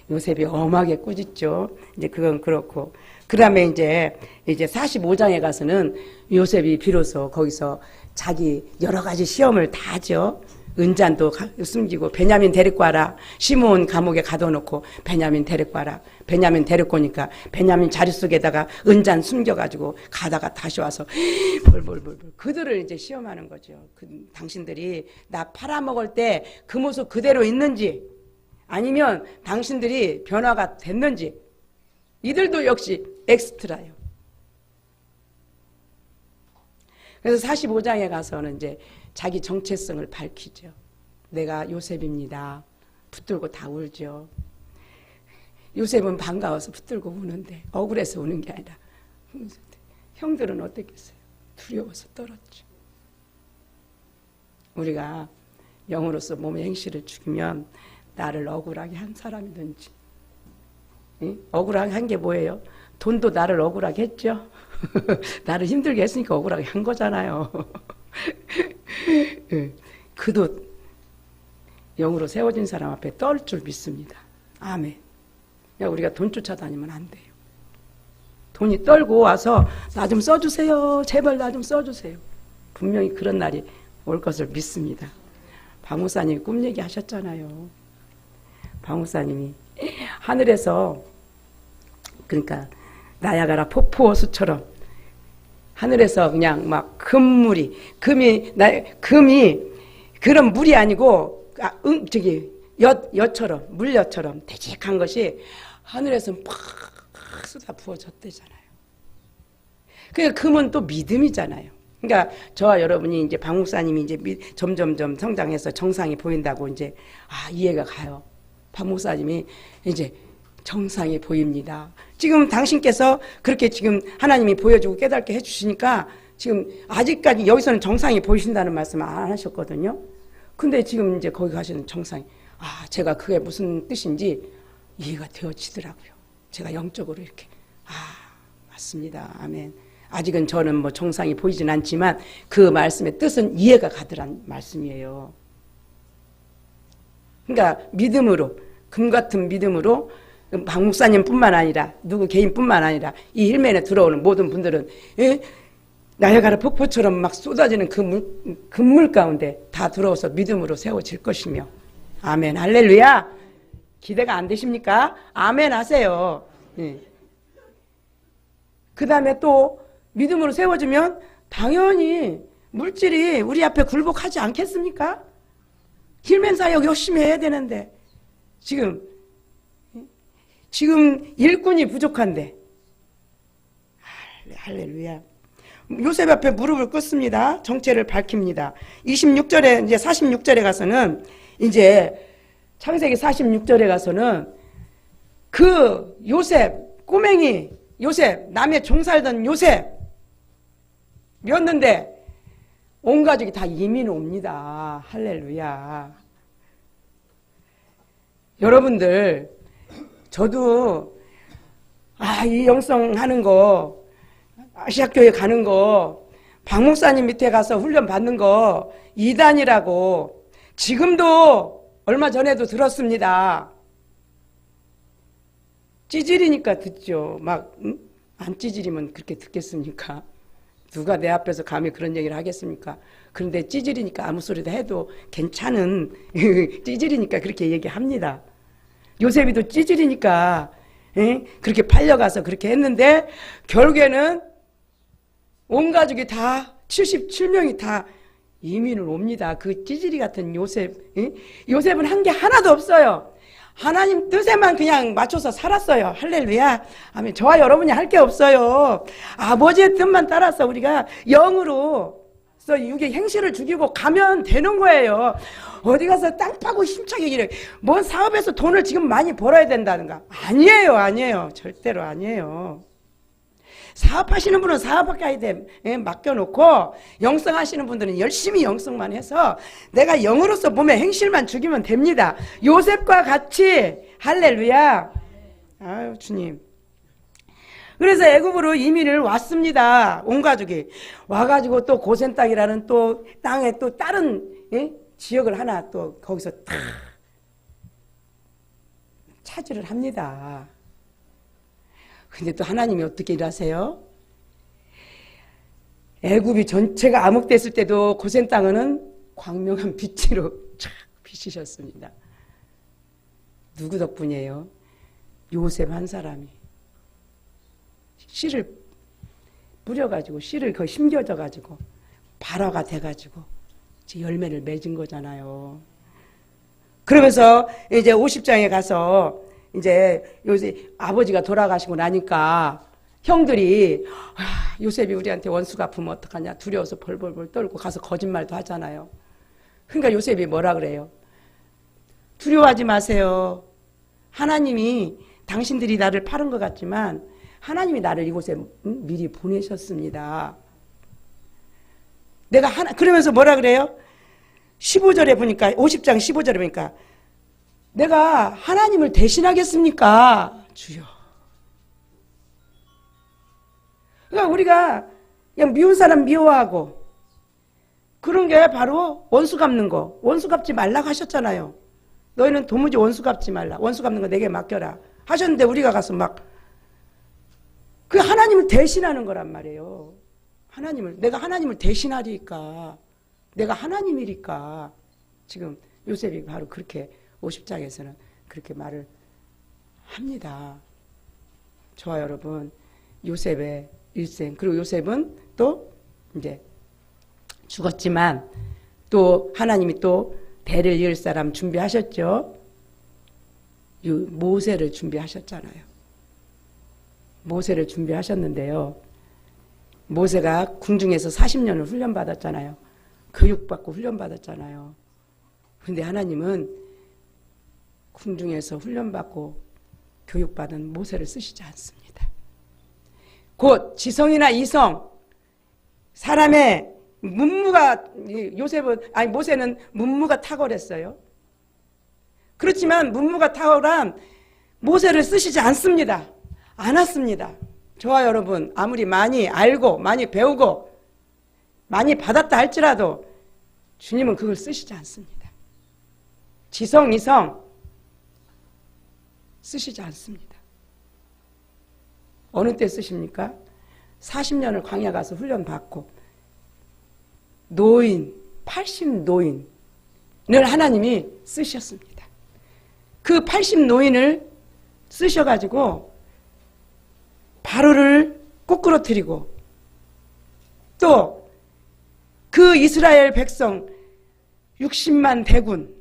요셉이 엄하게 꾸짖죠. 이제 그건 그렇고. 그 다음에 이제 45장에 가서는 요셉이 비로소 거기서 자기 여러 가지 시험을 다 하죠. 은잔도 숨기고 베냐민 데리고 와라. 시므온 감옥에 가둬놓고 베냐민 데리고 와라. 베냐민 데리고 오니까 베냐민 자리 속에다가 은잔 숨겨가지고 가다가 다시 와서 벌벌벌벌 그들을 이제 시험하는 거죠. 당신들이 나 팔아먹을 때 그 모습 그대로 있는지 아니면 당신들이 변화가 됐는지 이들도 역시 엑스트라요. 그래서 45장에 가서는 이제 자기 정체성을 밝히죠. 내가 요셉입니다. 붙들고 다 울죠. 요셉은 반가워서 붙들고 우는데 억울해서 우는 게 아니라 형들은 어땠겠어요? 두려워서 떨었죠. 우리가 영으로서 몸의 행실을 죽이면 나를 억울하게 한 사람이든지 억울하게 한 게 뭐예요? 돈도 나를 억울하게 했죠. 나를 힘들게 했으니까 억울하게 한 거잖아요. 그도 영으로 세워진 사람 앞에 떨 줄 믿습니다. 아멘. 우리가 돈 쫓아다니면 안 돼요. 돈이 떨고 와서 나 좀 써주세요. 제발 나 좀 써주세요. 분명히 그런 날이 올 것을 믿습니다. 박 목사님이 꿈 얘기하셨잖아요. 박 목사님이 하늘에서 그러니까 나야가라 폭포수처럼 하늘에서 그냥 막 금이 그런 물이 아니고 엿처럼 물엿처럼 되직한 것이 하늘에서 팍 쏟아 부어졌대잖아요. 그러니까 금은 또 믿음이잖아요. 그러니까 저와 여러분이 이제 박 목사님이 이제 점점점 성장해서 정상이 보인다고 이제 이해가 가요. 박 목사님이 이제 정상이 보입니다. 지금 당신께서 그렇게 지금 하나님이 보여주고 깨닫게 해주시니까 지금 아직까지 여기서는 정상이 보이신다는 말씀 안 하셨거든요. 근데 지금 이제 거기 가시는 정상이 제가 그게 무슨 뜻인지 이해가 되어지더라고요. 제가 영적으로 이렇게 맞습니다. 아멘. 아직은 저는 뭐 정상이 보이진 않지만 그 말씀의 뜻은 이해가 가더란 말씀이에요. 그러니까 믿음으로 금 같은 믿음으로 박 목사님뿐만 아니라 누구 개인뿐만 아니라 이 일면에 들어오는 모든 분들은 나야가라 폭포처럼 막 쏟아지는 그 물 가운데 다 들어와서 믿음으로 세워질 것이며 아멘 할렐루야. 기대가 안 되십니까? 아멘 하세요. 그 다음에 또 믿음으로 세워지면 당연히 물질이 우리 앞에 굴복하지 않겠습니까? 힐맨 사역 열심히 해야 되는데 지금 일꾼이 부족한데 할렐루야. 요셉 앞에 무릎을 꿇습니다. 정체를 밝힙니다. 26절에 이제 46절에 가서는 이제 창세기 46절에 가서는 그 요셉 꼬맹이 요셉 남의 종 살던 요셉이었는데 온 가족이 다 이민 옵니다. 할렐루야. 여러분들 저도 이 영성하는 거 아시아교회 가는 거 박 목사님 밑에 가서 훈련 받는 거 이단이라고 지금도 얼마 전에도 들었습니다. 찌질이니까 듣죠. 안 찌질이면 그렇게 듣겠습니까? 누가 내 앞에서 감히 그런 얘기를 하겠습니까? 그런데 찌질이니까 아무 소리도 해도 괜찮은 찌질이니까 그렇게 얘기합니다. 요셉이도 찌질이니까 그렇게 팔려가서 그렇게 했는데 결국에는 온 가족이 다 77명이 다 이민을 옵니다. 그 찌질이 같은 요셉. 요셉은 한 게 하나도 없어요. 하나님 뜻에만 그냥 맞춰서 살았어요. 할렐루야. 아멘. 저와 여러분이 할 게 없어요. 아버지의 뜻만 따라서 우리가 영으로 육의 행실을 죽이고 가면 되는 거예요. 어디 가서 땅 파고 힘차게 이래. 뭔 사업에서 돈을 지금 많이 벌어야 된다는가? 아니에요. 절대로 아니에요. 사업하시는 분은 사업가에 맡겨놓고 영성하시는 분들은 열심히 영성만 해서 내가 영으로서 몸의 행실만 죽이면 됩니다. 요셉과 같이 할렐루야. 아유 주님. 그래서 애굽으로 이민을 왔습니다. 온 가족이 와가지고 또 고센 땅이라는 또 땅에 또 다른 지역을 하나 또 거기서 다 차지를 합니다. 근데 또 하나님이 어떻게 일하세요? 애굽이 전체가 암흑됐을 때도 고센 땅은 광명한 빛으로 쫙 비치셨습니다. 누구 덕분이에요? 요셉 한 사람이 씨를 뿌려가지고 씨를 거의 심겨져가지고 발화가 돼가지고 열매를 맺은 거잖아요. 그러면서 이제 50장에 가서 이제 요새 아버지가 돌아가시고 나니까 형들이 요셉이 우리한테 원수 갚으면 어떡하냐 두려워서 벌벌벌 떨고 가서 거짓말도 하잖아요. 그러니까 요셉이 뭐라 그래요? 두려워하지 마세요. 하나님이 당신들이 나를 파는 것 같지만 하나님이 나를 이곳에 미리 보내셨습니다. 내가 그러면서 뭐라 그래요? 15절에 보니까 50장 15절에 보니까 내가 하나님을 대신하겠습니까? 주여. 그러니까 우리가 그냥 미운 사람 미워하고 그런 게 바로 원수 갚는 거. 원수 갚지 말라고 하셨잖아요. 너희는 도무지 원수 갚지 말라. 원수 갚는 거 내게 맡겨라. 하셨는데 우리가 가서 막 그 하나님을 대신하는 거란 말이에요. 내가 하나님을 대신하리까. 내가 하나님이니까. 지금 요셉이 바로 그렇게 50장에서는 그렇게 말을 합니다. 저와 여러분, 요셉의 일생, 그리고 요셉은 또 이제 죽었지만 또 하나님이 또 대를 이을 사람 준비하셨죠. 모세를 준비하셨잖아요. 모세를 준비하셨는데요. 모세가 궁중에서 40년을 훈련받았잖아요. 교육받고 훈련받았잖아요. 그런데 하나님은 궁중에서 훈련받고 교육받은 모세를 쓰시지 않습니다. 곧 지성이나 이성, 사람의 모세는 문무가 탁월했어요. 그렇지만 문무가 탁월한 모세를 쓰시지 않습니다. 않았습니다. 저와 여러분 아무리 많이 알고 많이 배우고 많이 받았다 할지라도 주님은 그걸 쓰시지 않습니다. 지성, 이성 쓰시지 않습니다. 어느 때 쓰십니까? 40년을 광야 가서 훈련받고 노인, 80노인을 하나님이 쓰셨습니다. 그 80노인을 쓰셔가지고 바로를 꼬꾸러뜨리고 또 그 이스라엘 백성 60만 대군을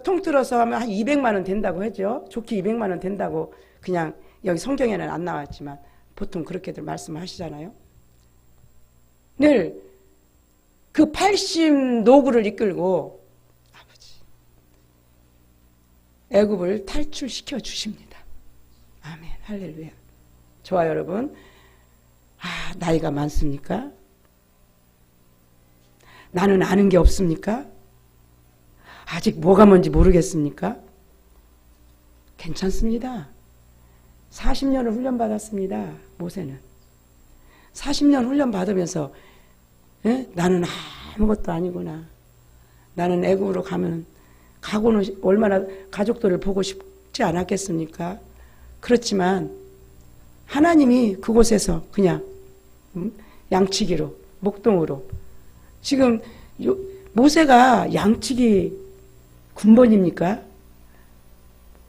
통틀어서 하면 한 200만 원 된다고 하죠. 좋게 200만 원 된다고 그냥 여기 성경에는 안 나왔지만 보통 그렇게들 말씀하시잖아요. 늘 그 80노구를 이끌고 아버지 애굽을 탈출시켜 주십니다. 아멘, 할렐루야. 저와 여러분, 나이가 많습니까? 나는 아는 게 없습니까? 아직 뭐가 뭔지 모르겠습니까? 괜찮습니다. 40년을 훈련받았습니다. 모세는 40년 훈련받으면서 나는 아무것도 아니구나. 나는 애굽으로 가고는 얼마나 가족들을 보고 싶지 않았겠습니까? 그렇지만 하나님이 그곳에서 그냥 양치기로 목동으로 지금 모세가 양치기 군번입니까?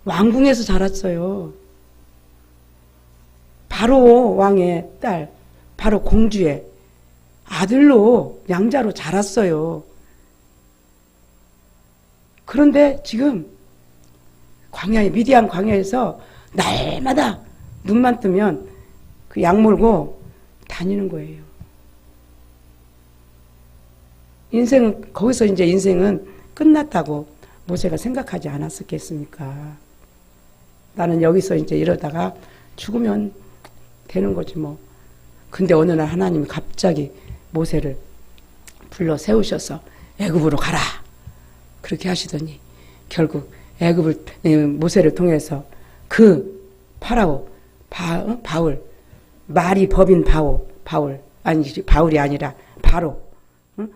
왕궁에서 자랐어요. 바로 왕의 딸, 바로 공주의 아들로 양자로 자랐어요. 그런데 지금 미디안 광야에서 날마다 눈만 뜨면 그 약 몰고 다니는 거예요. 거기서 이제 인생은 끝났다고 모세가 생각하지 않았었겠습니까? 나는 여기서 이제 이러다가 죽으면 되는 거지 뭐. 근데 어느 날 하나님이 갑자기 모세를 불러 세우셔서 애굽으로 가라. 그렇게 하시더니 결국 애굽을 모세를 통해서 그 파라오 바울 말이 법인 바울 아니 바울이 아니라 바로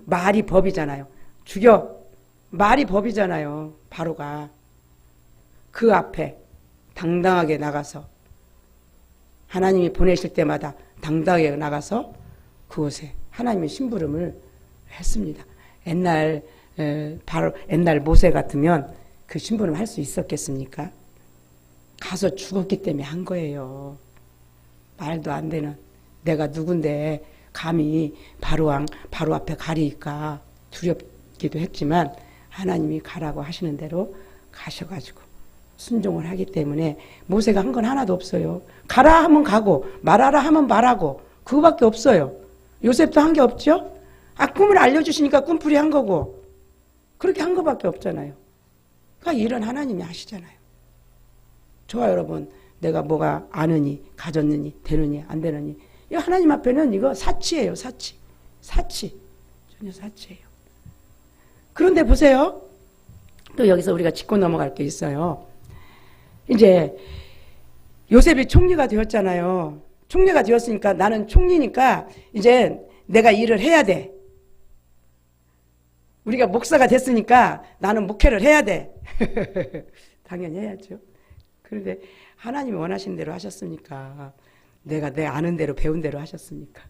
말이 법이잖아요. 죽여 말이 법이잖아요. 바로가 그 앞에 당당하게 나가서 하나님이 보내실 때마다 당당하게 나가서 그곳에 하나님의 심부름을 했습니다. 옛날 모세 같으면 그 심부름 할 수 있었겠습니까? 가서 죽었기 때문에 한 거예요. 말도 안 되는 내가 누군데 감히 바로 앞에 가리니까 두렵기도 했지만 하나님이 가라고 하시는 대로 가셔가지고 순종을 하기 때문에 모세가 한 건 하나도 없어요. 가라 하면 가고 말하라 하면 말하고 그거밖에 없어요. 요셉도 한 게 없죠? 꿈을 알려주시니까 꿈풀이 한 거고 그렇게 한 거밖에 없잖아요. 그러니까 일은 하나님이 하시잖아요. 저와 여러분 내가 뭐가 아느니 가졌느니 되느니 안 되느니 이 하나님 앞에는 이거 사치예요. 사치 전혀 사치예요. 그런데 보세요. 또 여기서 우리가 짚고 넘어갈 게 있어요. 이제 요셉이 총리가 되었잖아요. 총리가 되었으니까 나는 총리니까 이제 내가 일을 해야 돼. 우리가 목사가 됐으니까 나는 목회를 해야 돼. 당연히 해야죠. 그런데 하나님이 원하신 대로 하셨습니까? 내가 내 아는 대로 배운 대로 하셨습니까?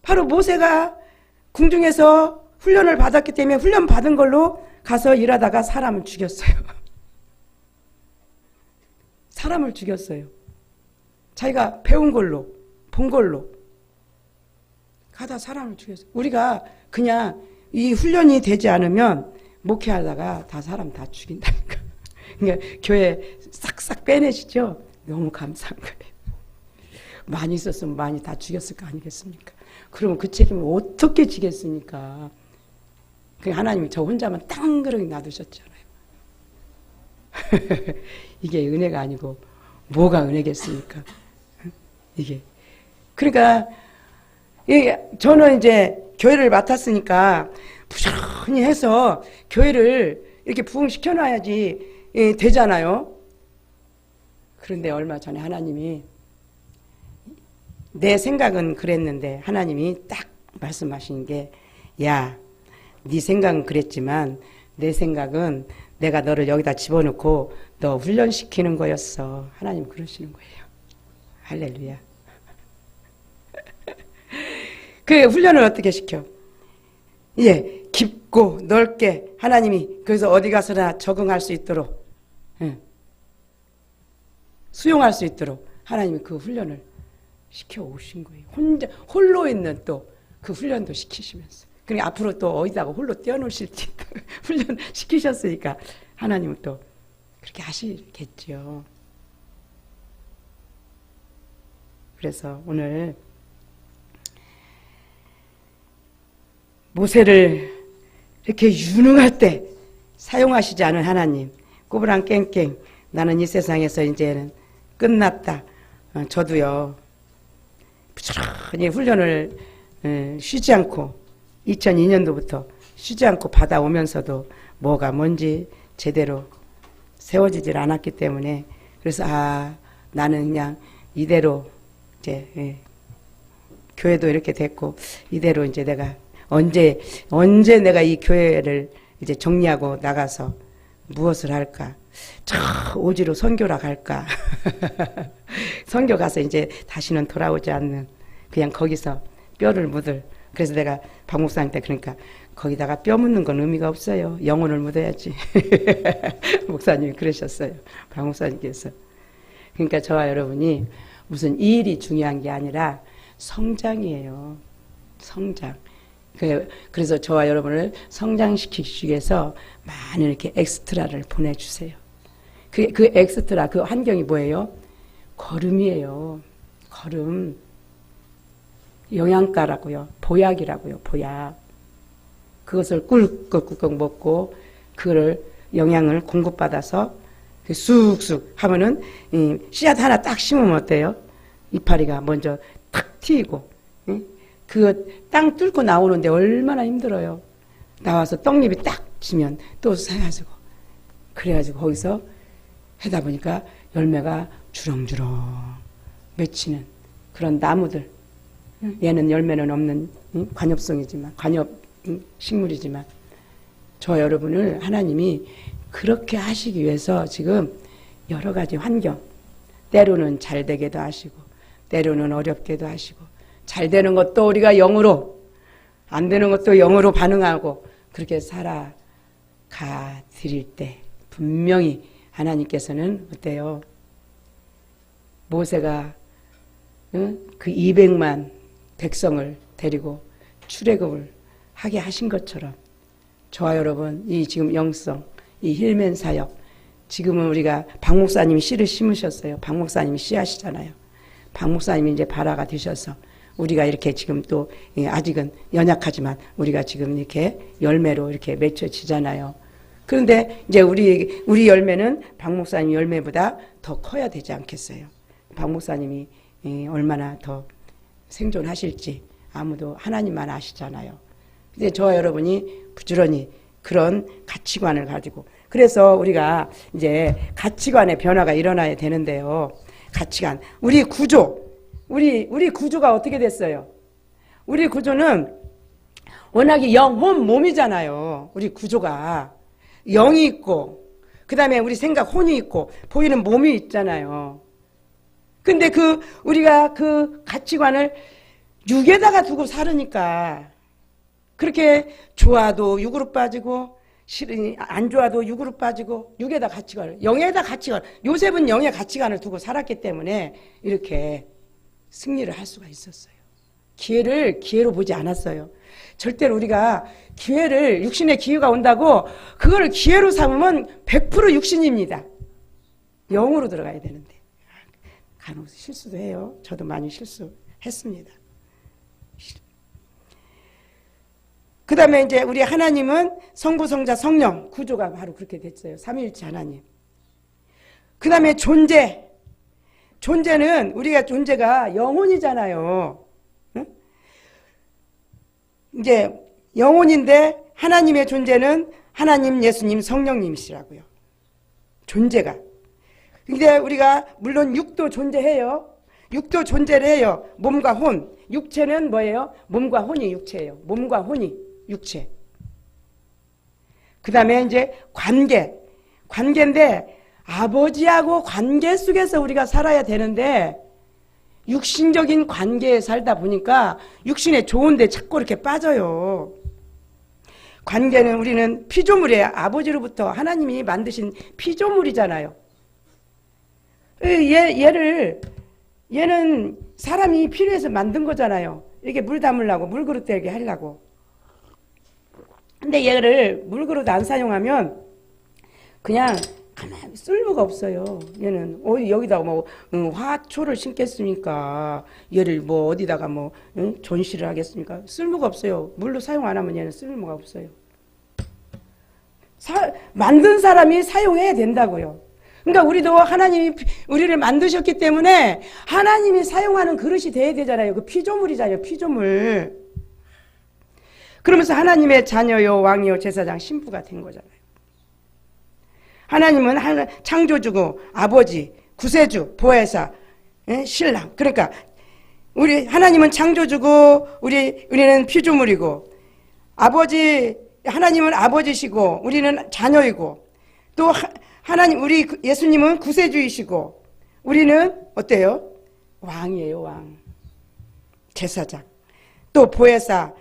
바로 모세가 궁중에서 훈련을 받았기 때문에 훈련 받은 걸로 가서 일하다가 사람을 죽였어요. 사람을 죽였어요. 자기가 배운 걸로, 본 걸로 가다 사람을 죽였어요. 우리가 그냥 이 훈련이 되지 않으면 목회하다가 다 사람 다 죽인다니까. 그러니까 교회 싹싹 빼내시죠. 너무 감사한 거예요. 많이 있었으면 많이 다 죽였을 거 아니겠습니까? 그러면 그 책임을 어떻게 지겠습니까? 하나님이 저 혼자만 땅그러니 놔두셨잖아요. 이게 은혜가 아니고 뭐가 은혜겠습니까? 이게 그러니까 저는 이제 교회를 맡았으니까 부지런히 해서 교회를 이렇게 부흥시켜 놔야지 되잖아요. 그런데 얼마 전에 하나님이 내 생각은 그랬는데 하나님이 딱 말씀하신 게 야, 네 생각은 그랬지만 내 생각은 내가 너를 여기다 집어넣고 너 훈련시키는 거였어. 하나님 그러시는 거예요. 할렐루야. 그 훈련을 어떻게 시켜? 예, 깊고 넓게 하나님이 그래서 어디 가서나 적응할 수 있도록 수용할 수 있도록 하나님이 그 훈련을 시켜 오신 거예요. 홀로 있는 또 그 훈련도 시키시면서. 그러니까 앞으로 또 어디다가 홀로 떼어놓으실지 훈련 시키셨으니까 하나님은 또 그렇게 하시겠죠. 그래서 오늘 모세를 이렇게 유능할 때 사용하시지 않은 하나님, 꼬부랑 깽깽 나는 이 세상에서 이제는 끝났다. 저도요 부지런히 훈련을 쉬지 않고 2002년도부터 쉬지 않고 받아오면서도 뭐가 뭔지 제대로 세워지질 않았기 때문에 그래서 나는 그냥 이대로 이제 교회도 이렇게 됐고 이대로 이제 내가 언제 내가 이 교회를 이제 정리하고 나가서 무엇을 할까? 저 오지로 선교라 갈까? 선교 가서 이제 다시는 돌아오지 않는 그냥 거기서 뼈를 묻을. 그래서 내가 박 목사님한테 그러니까 거기다가 뼈 묻는 건 의미가 없어요. 영혼을 묻어야지. 목사님이 그러셨어요. 박 목사님께서. 그러니까 저와 여러분이 무슨 일이 중요한 게 아니라 성장이에요. 성장. 그래서 저와 여러분을 성장시키기 위해서 많은 이렇게 엑스트라를 보내주세요. 그 엑스트라, 그 환경이 뭐예요? 걸음이에요. 걸음. 영양가라고요. 보약이라고요. 보약. 그것을 꿀꺽꿀꺽 먹고 그거를 영양을 공급받아서 쑥쑥 하면은 씨앗 하나 딱 심으면 어때요? 이파리가 먼저 탁 튀고 그 땅 뚫고 나오는데 얼마나 힘들어요. 나와서 떡잎이 딱 지면 또 사가지고 그래가지고 거기서 하다 보니까 열매가 주렁주렁 맺히는 그런 나무들. 얘는 열매는 없는 관엽송이지만 관엽 식물이지만 저 여러분을 하나님이 그렇게 하시기 위해서 지금 여러 가지 환경, 때로는 잘 되게도 하시고 때로는 어렵게도 하시고 잘 되는 것도 우리가 영으로, 안 되는 것도 영으로 반응하고 그렇게 살아가 드릴 때 분명히 하나님께서는 어때요? 모세가 그 200만 백성을 데리고 출애굽을 하게 하신 것처럼 저와 여러분 이 지금 영성, 이 힐맨 사역, 지금은 우리가 박 목사님이 씨를 심으셨어요. 박 목사님이 씨앗이잖아요. 박 목사님이 이제 발화가 되셔서 우리가 이렇게 지금 또 아직은 연약하지만 우리가 지금 이렇게 열매로 이렇게 맺혀지잖아요. 그런데 이제 우리 열매는 박 목사님 열매보다 더 커야 되지 않겠어요? 박 목사님이 얼마나 더 생존하실지 아무도 하나님만 아시잖아요. 근데 저와 여러분이 부지런히 그런 가치관을 가지고 그래서 우리가 이제 가치관의 변화가 일어나야 되는데요. 가치관. 우리 구조. 우리 구조가 어떻게 됐어요? 우리 구조는 워낙에 영혼 몸이잖아요. 우리 구조가. 영이 있고 그 다음에 우리 생각 혼이 있고 보이는 몸이 있잖아요. 근데 우리가 그 가치관을 육에다가 두고 살으니까 그렇게 좋아도 육으로 빠지고 싫으니 안 좋아도 육으로 빠지고 육에다 가치관을 영에다 가치관 요셉은 영의 가치관을 두고 살았기 때문에 이렇게 승리를 할 수가 있었어요. 기회를 기회로 보지 않았어요. 절대로 우리가 기회를 육신의 기회가 온다고 그거를 기회로 삼으면 100% 육신입니다. 영으로 들어가야 되는데 간혹 실수도 해요. 저도 많이 실수했습니다. 그 다음에 이제 우리 하나님은 성부, 성자, 성령 구조가 바로 그렇게 됐어요. 삼위일체 하나님. 그 다음에 존재는 우리가 존재가 영혼이잖아요. 응? 이제 영혼인데 하나님의 존재는 하나님, 예수님, 성령님이시라고요. 존재가. 근데 우리가 물론 육도 존재해요. 육도 존재를 해요. 몸과 혼. 육체는 뭐예요? 몸과 혼이 육체예요. 몸과 혼이 육체. 그 다음에 이제 관계인데 아버지하고 관계 속에서 우리가 살아야 되는데 육신적인 관계에 살다 보니까 육신에 좋은데 자꾸 이렇게 빠져요. 관계는 우리는 피조물이에요. 아버지로부터 하나님이 만드신 피조물이잖아요. 얘는 사람이 필요해서 만든 거잖아요. 이렇게 물 담으려고 물그릇 되게 하려고. 근데 얘를 물그릇 안 사용하면 그냥 가만히 쓸모가 없어요. 얘는 여기다가 뭐 화초를 심겠습니까? 얘를 뭐 어디다가 뭐 전시를 하겠습니까? 쓸모가 없어요. 물로 사용 안 하면 얘는 쓸모가 없어요. 만든 사람이 사용해야 된다고요. 그러니까 우리도 하나님이 우리를 만드셨기 때문에 하나님이 사용하는 그릇이 돼야 되잖아요. 그 피조물이잖아요. 피조물. 그러면서 하나님의 자녀요, 왕이요, 제사장, 신부가 된 거잖아요. 하나님은 창조주고 아버지, 구세주, 보혜사, 신랑. 그러니까 하나님은 창조주고 우리는 피조물이고 하나님은 아버지시고 우리는 자녀이고 또 우리 예수님은 구세주이시고 우리는 어때요? 왕이에요, 왕. 제사장. 또 보혜사.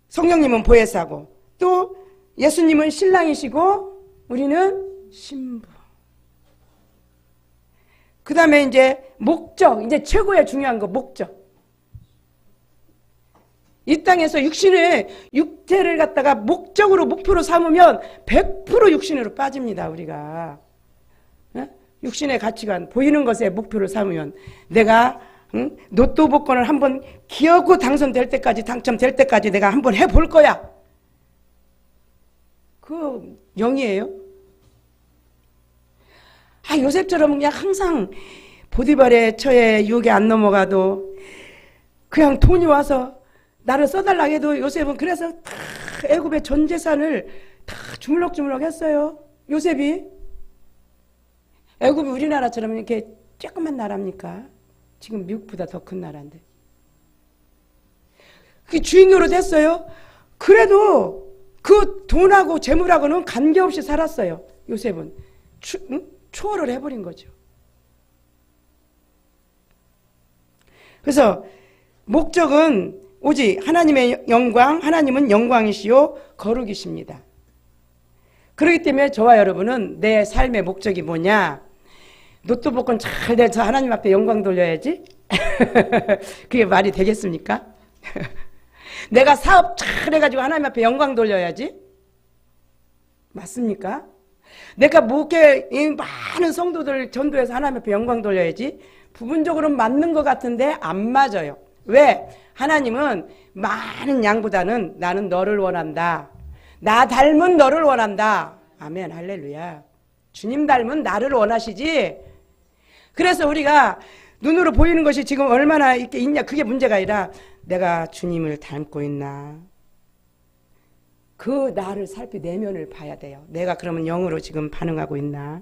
성령님은 보혜사고 또 예수님은 신랑이시고 우리는 신부. 그 다음에 이제 목적, 이제 최고의 중요한 거 목적. 이 땅에서 육체를 갖다가 목표로 삼으면 100% 육신으로 빠집니다, 우리가. 육신의 가치관, 보이는 것에 목표를 삼으면 내가 로또 복권을 한번 기어고 당첨될 때까지 내가 한번 해볼 거야. 그 영이에요. 요셉처럼 그냥 항상 보디발의 처에 유혹에 안 넘어가도 그냥 돈이 와서 나를 써달라 해도 요셉은 그래서 다 애굽의 전 재산을 다 주물럭주물럭 했어요. 요셉이. 애굽이 우리나라처럼 이렇게 조그만 나라입니까? 지금 미국보다 더 큰 나라인데. 그게 주인으로 됐어요. 그래도 그 돈하고 재물하고는 관계없이 살았어요. 요셉은. 초월을 해버린 거죠. 그래서 목적은 오직 하나님의 영광, 하나님은 영광이시요 거룩이십니다. 그렇기 때문에 저와 여러분은 내 삶의 목적이 뭐냐? 로또 복권 잘 돼서 하나님 앞에 영광 돌려야지? 그게 말이 되겠습니까? 내가 사업 잘 해가지고 하나님 앞에 영광 돌려야지? 맞습니까? 내가 목회 많은 성도들 전도해서 하나님 앞에 영광 돌려야지? 부분적으로는 맞는 것 같은데 안 맞아요. 왜? 하나님은 많은 양보다는 나는 너를 원한다. 나 닮은 너를 원한다. 아멘, 할렐루야. 주님 닮은 나를 원하시지. 그래서 우리가 눈으로 보이는 것이 지금 얼마나 이렇게 있냐, 그게 문제가 아니라 내가 주님을 닮고 있나. 그 나를 살피 내면을 봐야 돼요. 내가 그러면 영으로 지금 반응하고 있나.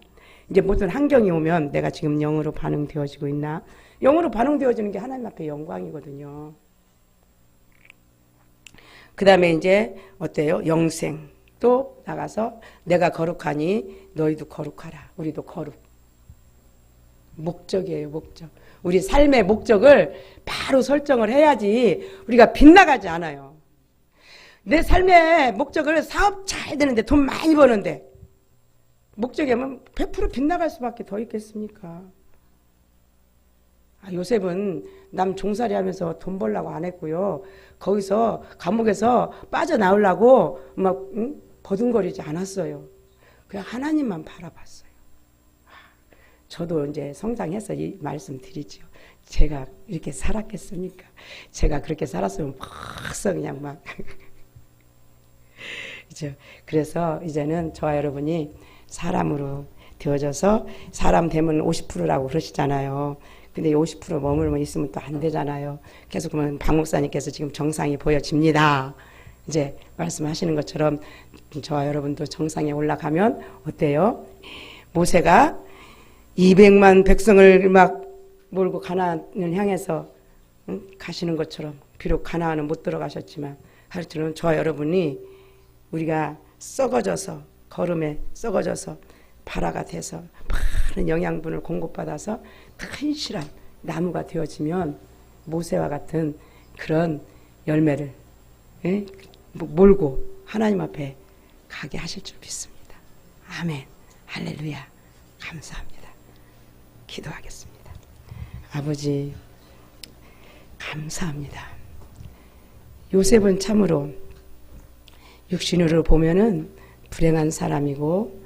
이제 모든 환경이 오면 내가 지금 영으로 반응되어지고 있나. 영으로 반응되어지는 게 하나님 앞에 영광이거든요. 그 다음에 이제 어때요? 영생. 또 나가서 내가 거룩하니 너희도 거룩하라. 우리도 거룩. 목적이에요, 목적. 우리 삶의 목적을 바로 설정을 해야지 우리가 빗나가지 않아요. 내 삶의 목적을 사업 잘 되는데 돈 많이 버는데 목적이 하면 100% 빗나갈 수밖에 더 있겠습니까? 요셉은 남 종살이 하면서 돈 벌려고 안 했고요. 거기서 감옥에서 빠져나오려고 막 버둥거리지 않았어요. 그냥 하나님만 바라봤어요. 저도 이제 성장해서 이 말씀 드리죠. 제가 이렇게 살았겠습니까? 제가 그렇게 살았으면 벌써 그냥 막 그래서 이제는 저와 여러분이 사람으로 되어져서 사람 되면 50%라고 그러시잖아요. 근데 50% 머물면 있으면 또 안 되잖아요. 계속 그러면 박 목사님께서 지금 정상이 보여집니다. 이제 말씀하시는 것처럼 저와 여러분도 정상에 올라가면 어때요? 모세가 200만 백성을 막 몰고 가나안을 향해서 가시는 것처럼 비록 가나안은 못 들어가셨지만 하루처럼 저와 여러분이 우리가 썩어져서 걸음에 썩어져서 발화가 돼서 많은 영양분을 공급받아서 튼실한 나무가 되어지면 모세와 같은 그런 열매를 몰고 하나님 앞에 가게 하실 줄 믿습니다. 아멘. 할렐루야. 감사합니다. 기도하겠습니다. 아버지 감사합니다. 요셉은 참으로 육신으로 보면은 불행한 사람이고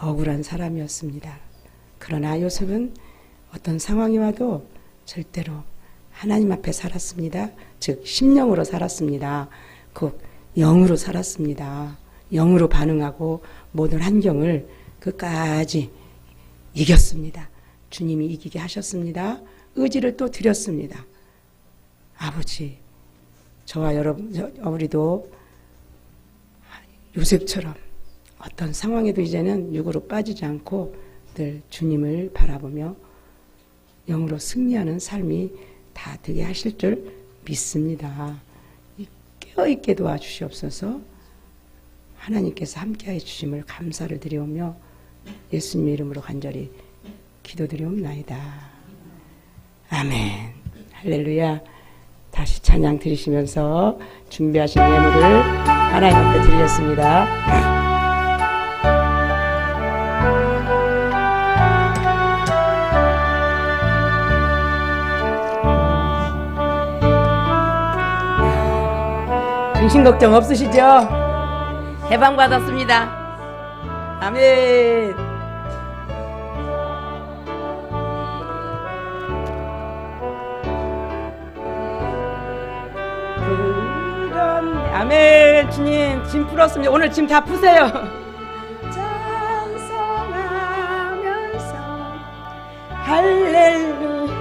억울한 사람이었습니다. 그러나 요셉은 어떤 상황이 와도 절대로 하나님 앞에 살았습니다. 즉 심령으로 살았습니다. 그 영으로 살았습니다. 영으로 반응하고 모든 환경을 끝까지 이겼습니다. 주님이 이기게 하셨습니다. 의지를 또 드렸습니다. 아버지, 저와 여러분, 우리도 요셉처럼 어떤 상황에도 이제는 육으로 빠지지 않고 늘 주님을 바라보며 영으로 승리하는 삶이 다 되게 하실 줄 믿습니다. 깨어있게 도와주시옵소서. 하나님께서 함께해 주심을 감사를 드리오며 예수님의 이름으로 간절히 기도드리옵나이다. 아멘. 할렐루야. 다시 찬양 드리시면서 준비하신 예물을 하나님 앞에 드리겠습니다. 근심 걱정 없으시죠? 해방받았습니다. 아멘. 아멘. 주님 짐 풀었습니다. 오늘 짐 다 푸세요. 찬송하면서 할렐루야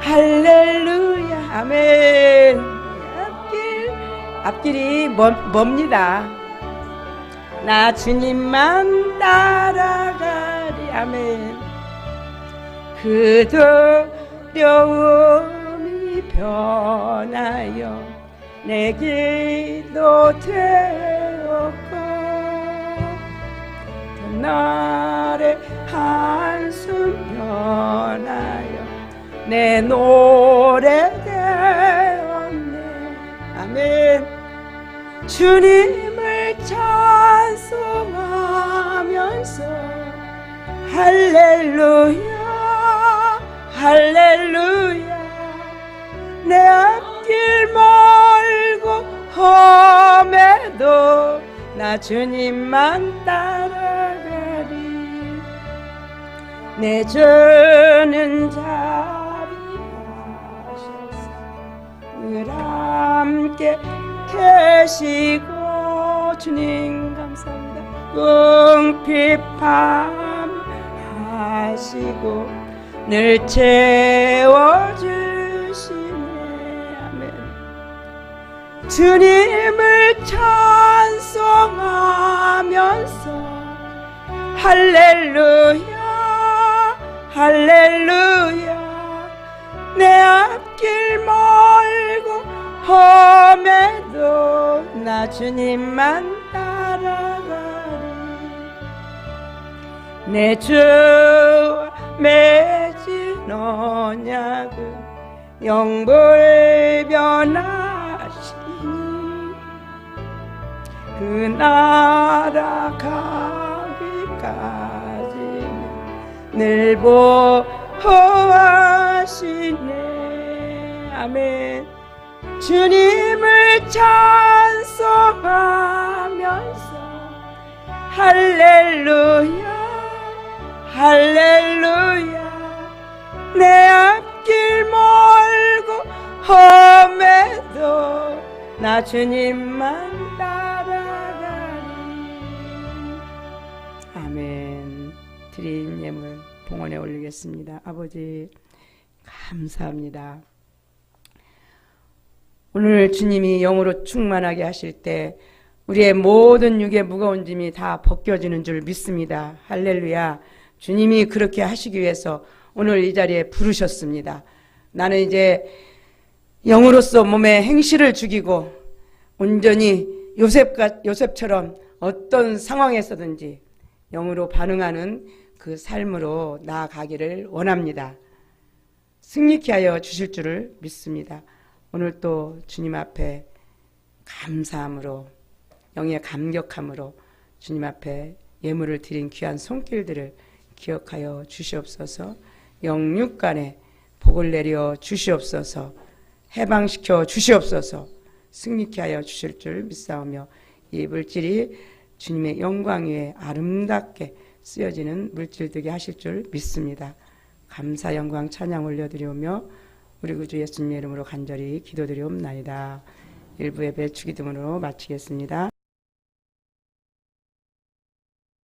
할렐루야 아멘. 앞길이 멉니다. 나 주님만 따라가리. 아멘. 그 두려움이 변하여 내 길도 되었고 나의 한숨 변하여 내 노래 되었네. 아멘. 주님을 찬송하면서 할렐루야 할렐루야 내 앞길 멀고 험해도 나 주님만 따라가리. 내 주는 자비하셔서 늘 함께 계시고 주님 감사합니다. 궁핍함하시고 늘 채워주시네. 아멘. 주님을 찬송하면서 할렐루야 할렐루야 내 앞길 멀고 험해도 나 주님만 따라가리. 내 주와 맺은 언약은 영불변하시니 그 나라 가기까지는 늘 보호하시네. 아멘. 주님을 찬송하면서 할렐루야 할렐루야 내 앞길 멀고 험해도 나 주님만 따라가리. 아멘. 드린 예물 봉헌에 올리겠습니다. 아버지 감사합니다. 오늘 주님이 영으로 충만하게 하실 때 우리의 모든 육의 무거운 짐이 다 벗겨지는 줄 믿습니다. 할렐루야. 주님이 그렇게 하시기 위해서 오늘 이 자리에 부르셨습니다. 나는 이제 영으로서 몸에 행실을 죽이고 온전히 요셉처럼 어떤 상황에서든지 영으로 반응하는 그 삶으로 나아가기를 원합니다. 승리케 하여 주실 줄을 믿습니다. 오늘 또 주님 앞에 감사함으로 영의 감격함으로 주님 앞에 예물을 드린 귀한 손길들을 기억하여 주시옵소서. 영육간에 복을 내려 주시옵소서. 해방시켜 주시옵소서. 승리케 하여 주실 줄 믿사오며 이 물질이 주님의 영광 위에 아름답게 쓰여지는 물질 되게 하실 줄 믿습니다. 감사 영광 찬양 올려드리오며 우리 구주 예수님의 이름으로 간절히 기도드리옵나이다. 일부 예배 주기도문으로 마치겠습니다.